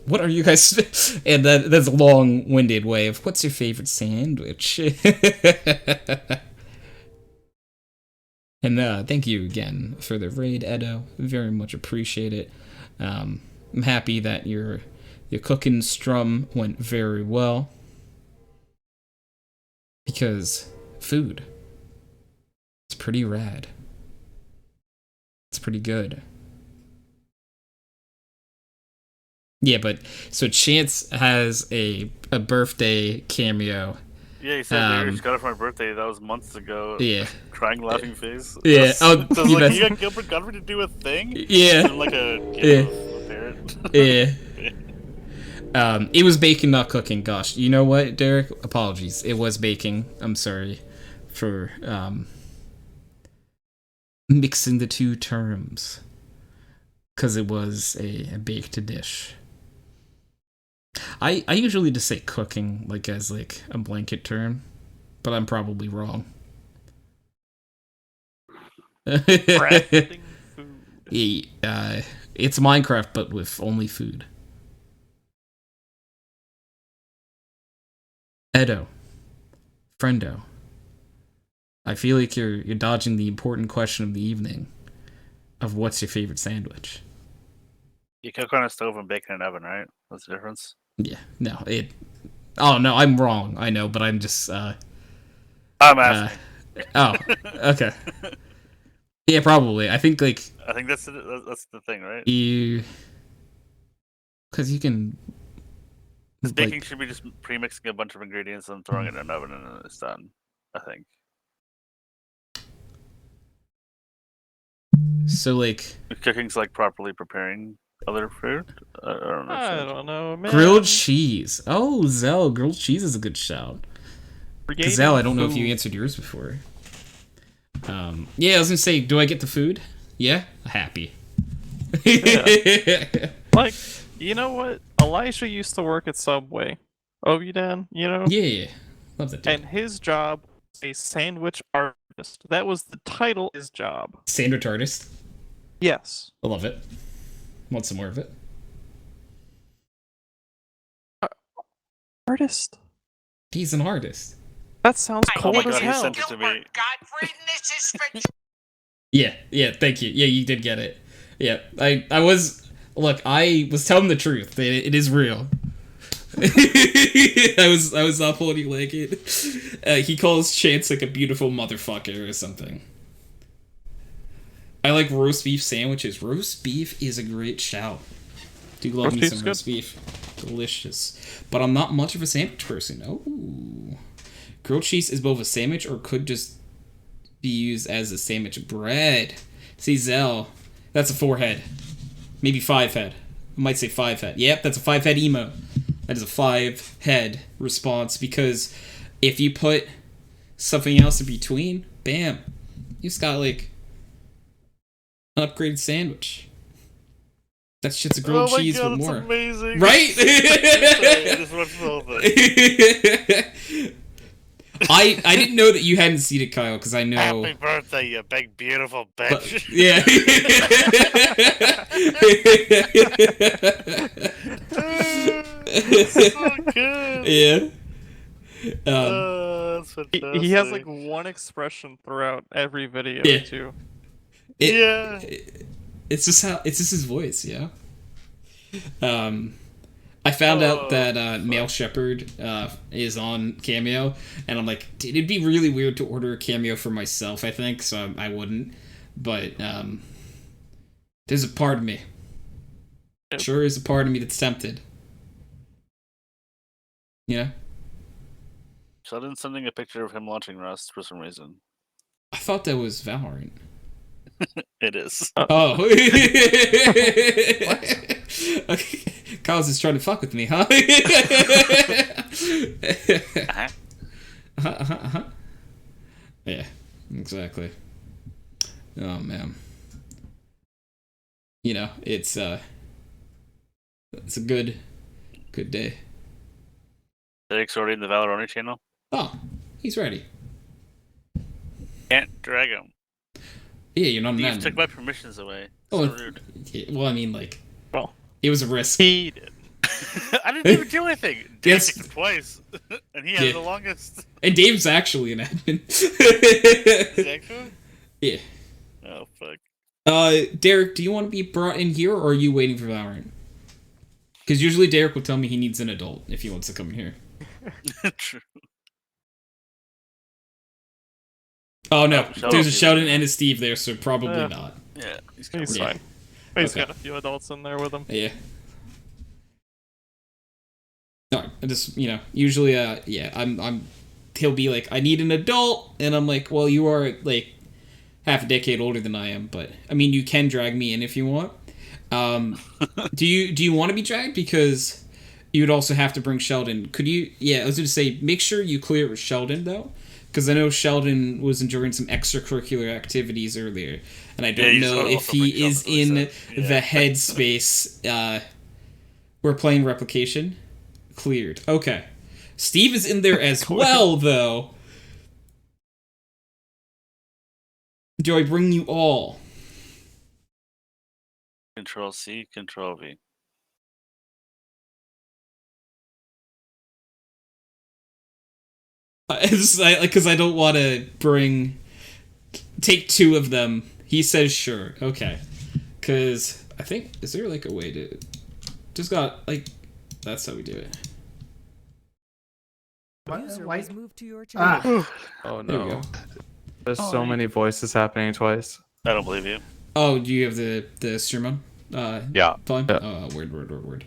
what are you guys? And that's a long-winded way of what's your favorite sandwich? And thank you again for the raid, Edo. Very much appreciate it. I'm happy that your cooking strum went very well. Because food, it's pretty rad. It's pretty good. Yeah, but so Chance has a birthday cameo. Yeah, he said he got it for my birthday. That was months ago. Yeah. Crying, laughing face. Yeah. You got Gilbert Godfrey to do a thing? Yeah. Like a parent. Yeah. It was baking, not cooking. Gosh, you know what, Derrick? Apologies. It was baking. I'm sorry for mixing the two terms. Because it was a baked dish. I usually just say cooking like as like a blanket term, but I'm probably wrong. Crafting food. Yeah, it's Minecraft, but with only food. Edo, friendo, I feel like you're dodging the important question of the evening of what's your favorite sandwich. You cook on a stove and bake in an oven, right? What's the difference? Yeah, no, oh no, I'm wrong. I know, but I'm just I'm asking. Oh, okay. Yeah, probably. I think like I think that's the thing, right? Because you can. Baking should be just pre-mixing a bunch of ingredients and throwing it in an oven and it's done, I think. So, like... Cooking's like properly preparing other food? I don't know, man. Grilled cheese. Oh, Zell, grilled cheese is a good shout. Zell, I don't know if you answered yours before. Yeah, I was gonna say, do I get the food? Yeah? Happy. Yeah. Like, you know what? Elisha used to work at Subway. Ovidan, you know? Yeah. Love that dude. And his job was a sandwich artist. That was the title of his job. Sandwich artist? Yes. I love it. Want some more of it? Artist? He's an artist. That sounds cold God, as he hell. sent it to me. Yeah, thank you. Yeah, you did get it. Yeah, I was Look, I was telling the truth. It is real. I was not holding like it. He calls Chance like a beautiful motherfucker or something. I like roast beef sandwiches. Roast beef is a great shout. Do love Roast me beef's some good. roast beef. Delicious. But I'm not much of a sandwich person. Oh. Grilled cheese is both a sandwich or could just be used as a sandwich bread. See, Zell, that's a 4-head. Maybe 5-head. I might say 5-head. Yep, that's a 5-head emo. That is a 5-head response because if you put something else in between, bam, you just got like an upgraded sandwich. That shit's a grilled cheese God, with more. Amazing. Right? I just watched the whole thing. I didn't know that you hadn't seen it, Kyle, because I know. Happy birthday, you big beautiful bitch. Yeah. So good. Yeah. That's fantastic. He has like one expression throughout every video Yeah. too. Yeah. It's just his voice, yeah. I found out that Male Shepherd is on Cameo, and I'm like, dude, it'd be really weird to order a Cameo for myself, I think, so I wouldn't. But there's a part of me. Yep. Sure is a part of me that's tempted. Yeah. Sheldon's sending a picture of him launching Rust for some reason. I thought that was Valorant. It is. Oh. Okay. Kyle's just trying to fuck with me, huh? Yeah, exactly. Oh, man. You know, it's a good day. Derrick's already in the Valorant channel. Oh, he's ready. Can't drag him. Yeah, you're not an Steve admin. took my permissions away. Oh, So rude. yeah, well, I mean, like, Well, it was a risk. he did. I didn't even do anything. Dave Yes. kicked him twice, and he had Yeah. the longest. And Dave's actually an admin. Is he actually? Yeah. Oh fuck. Derrick, do you want to be brought in here, or are you waiting for Valorant? Because usually Derrick will tell me he needs an adult if he wants to come in here. True. Oh no, Sheldon. there's a Sheldon and a Steve there, so probably not. Yeah, he's He's Yeah. fine. He's Okay. got a few adults in there with him. Yeah. No, I just, you know, usually, yeah, he'll be like, I need an adult, and I'm like, well, you are, like, half a decade older than I am, but, I mean, you can drag me in if you want. Do you want to be dragged? Because you would also have to bring Sheldon. Could you, yeah, I was going to say, make sure you clear it with Sheldon, though, because I know Sheldon was enjoying some extracurricular activities earlier, and I don't you know just if also bring he is Sheldon, in like I said. the headspace. We're playing replication. Cleared. Okay. Steve is in there as well, though. Do I bring you all? Control C, Control V. Because I don't want to take 2 of them. He says sure. Okay. Because I think, is there like a way to... Just got, like... That's how we do it. User was moved to your channel. Oh There we go. There's so many voices happening twice. I don't believe you. Oh, do you have the stream on? Yeah. Fine? Yeah. Oh, word.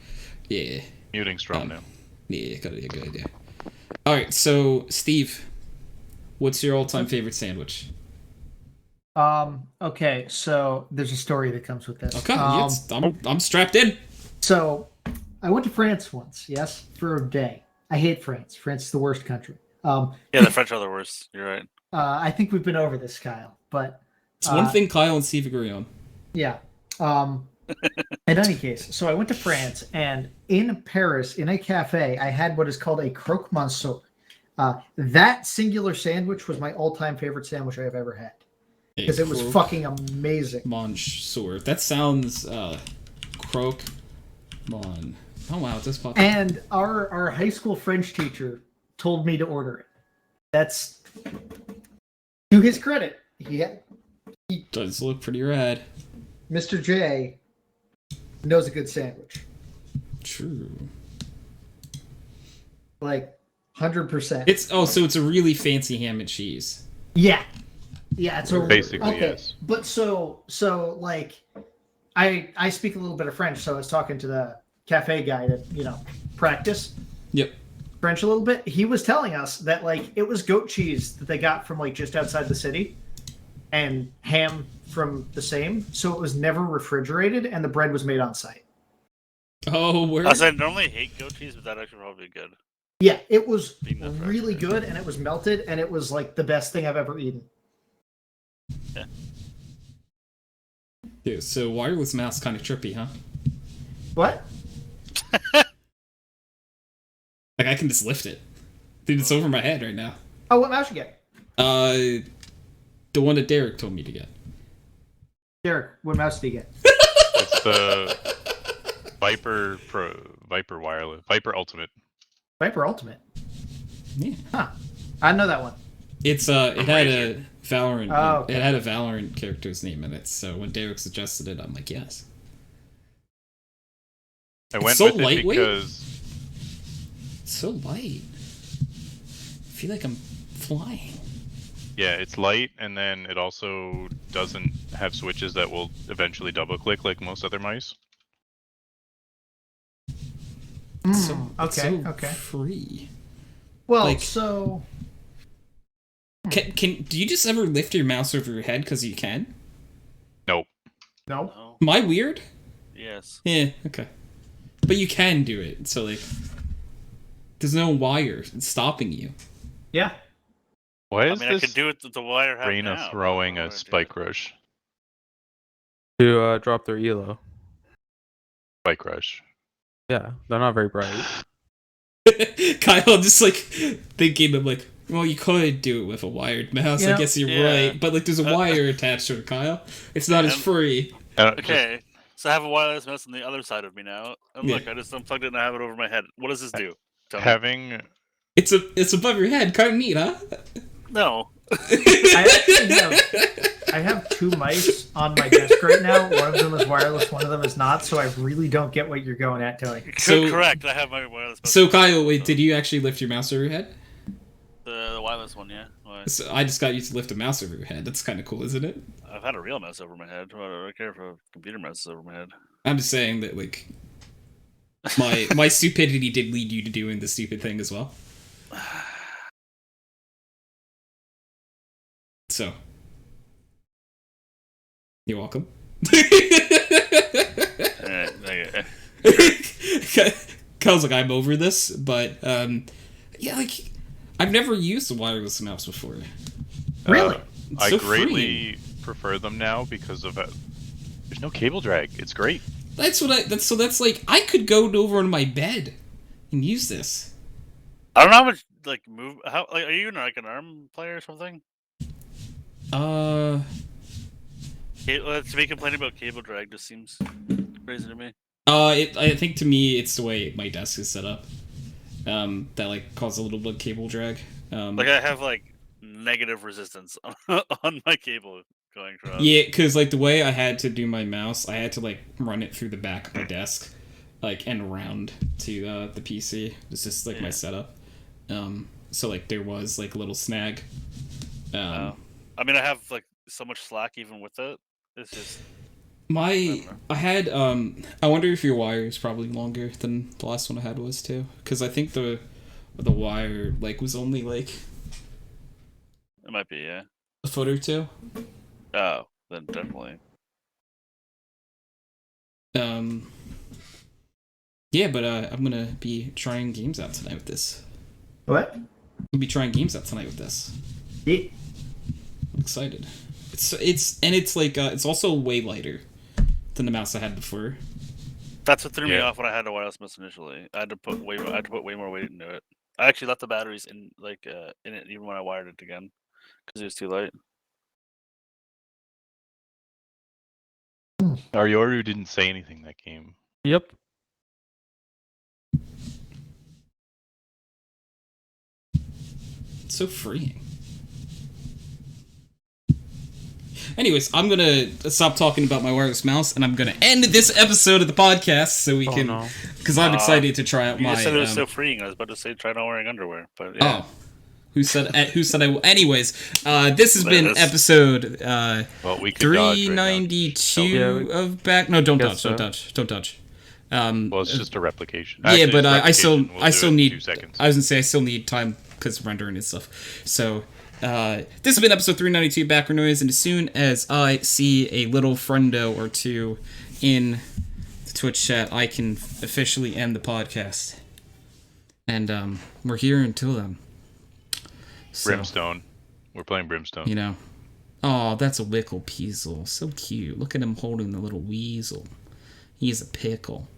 Yeah. Muting strong now. Yeah, good idea. Alright, so, Steve, what's your all-time favorite sandwich? Okay, so there's a story that comes with this. Okay, yes, I'm strapped in. So I went to France once, yes, for a day. I hate France. France is the worst country. Yeah, the French are the worst. You're right. I think we've been over this, Kyle. But It's one thing Kyle and Steve agree on. yeah. In any case, so I went to France, and in Paris, in a cafe, I had what is called a croque monsieur. That singular sandwich was my all-time favorite sandwich I have ever had because it was fucking amazing. Monsieur. That sounds croque mon. Oh wow, this pop. And our high school French teacher told me to order it. That's to his credit. He Does look pretty rad. Mr. J knows a good sandwich. True. Like 100%. So it's a really fancy ham and cheese. Yeah. It's a Basically, okay. yes. But so like I speak a little bit of French, so I was talking to the cafe guy to, practice Yep. French a little bit. He was telling us that like it was goat cheese that they got from like just outside the city and ham from the same, so it was never refrigerated and the bread was made on site. Oh, where? I normally hate goat cheese, but that actually probably be good. Yeah, it was Being that fresh, really yeah. good and it was melted and it was like the best thing I've ever eaten. Yeah. Dude, so wireless mouse kind of trippy, huh? What? Like I can just lift it. Dude, it's over my head right now. Oh, what mouse you get? The one that Derrick told me to get. Derrick, what mouse did you get? It's the Viper Wireless, Viper Ultimate. Viper Ultimate. Yeah. Huh. I know that one. It's it had a Valorant. Oh, okay. It had a Valorant character's name in it. So when Derrick suggested it, I'm like, yes. I went so with it lightweight? because It's so light. I feel like I'm flying. yeah, it's light, and then it also doesn't have switches that will eventually double click like most other mice. It's so, it's Okay, so okay. free. Well, Like- so Can do you just ever lift your mouse over your head because you can? Nope. no. Oh, Am I weird? yes. Yeah, okay. But you can do it, so like there's no wire stopping you. Yeah. Why I is mean, I this could do it with the wire have Reina now. throwing I a don't know spike rush? To drop their elo. Spike rush. Yeah, they're not very bright. Kyle just like thinking of like, well, you could do it with a wired mouse. I Yeah. guess you're Yeah. right, but like there's a wire attached to it, Kyle. It's not as And- free. Okay, so I have a wireless mouse on the other side of me now. And Yeah. look, I just unplugged it and I have it over my head. What does this do? Tell me. Having It's above your head. Kind of neat, huh? No. I have two mice on my desk right now. One of them is wireless, one of them is not, so I really don't get what you're going at, Tony. So- Correct, I have my wireless mouse. So Kyle, wait, did you actually lift your mouse over your head? The wireless one, yeah. Why? So I just got you to lift a mouse over your head. That's kind of cool, isn't it? I've had a real mouse over my head. I don't care if a computer mouse is over my head. I'm just saying that like my stupidity did lead you to doing the stupid thing as well. So you're welcome. Okay. Kyle's like, I'm over this, but yeah, like I've never used a wireless mouse before. Really? It's I so greatly prefer them now because of there's no cable drag. It's great. That's like I could go over on my bed and use this. I don't know how much move. How are you like an ARM player or something? To be complaining about cable drag just seems crazy to me. I think to me it's the way my desk is set up. That like causes a little bit of cable drag. Like I have negative resistance on my cable going across. Yeah, because like the way I had to do my mouse, I had to like run it through the back of my desk, like and around to the PC. It's just like my setup. So like there was like a little snag. I mean, I have so much slack even with it. It's just I had I wonder if your wire is probably longer than the last one I had was too, because I think the wire was only it might be, yeah. a foot or two. Oh, then definitely. Yeah, but I'm gonna be trying games out tonight with this. What? I'll be trying games out tonight with this. Yeah. I'm excited. It's also way lighter than the mouse I had before. That's what threw me Yeah. off when I had a wireless mouse initially. I had to put way more weight into it. I actually left the batteries in in it even when I wired it again because it was too light. Arioru didn't say anything that game. Yep. It's so freeing. Anyways, I'm gonna stop talking about my wireless mouse, and I'm gonna end this episode of the podcast so we can, because I'm excited to try out you my. You said it was so freeing. I was about to say try not wearing underwear, but yeah. Oh, who said I will? Anyways, this has been episode well, we could 392 of back. No, don't touch. Well, it's just a replication. Yeah, Actually, but it's I still replication. We'll do it in need. 2 seconds. I was gonna say I still need time because rendering and stuff. So. This has been episode 392 Background Noise, and as soon as I see a little friendo or two in the Twitch chat, I can officially end the podcast. And we're here until then. So, Brimstone. We're playing Brimstone. you know. Oh, that's a Wickle Peasel. So cute. Look at him holding the little weasel. He's a pickle.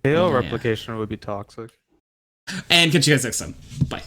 KO Yeah. replication would be toxic. And catch you guys next time. Bye.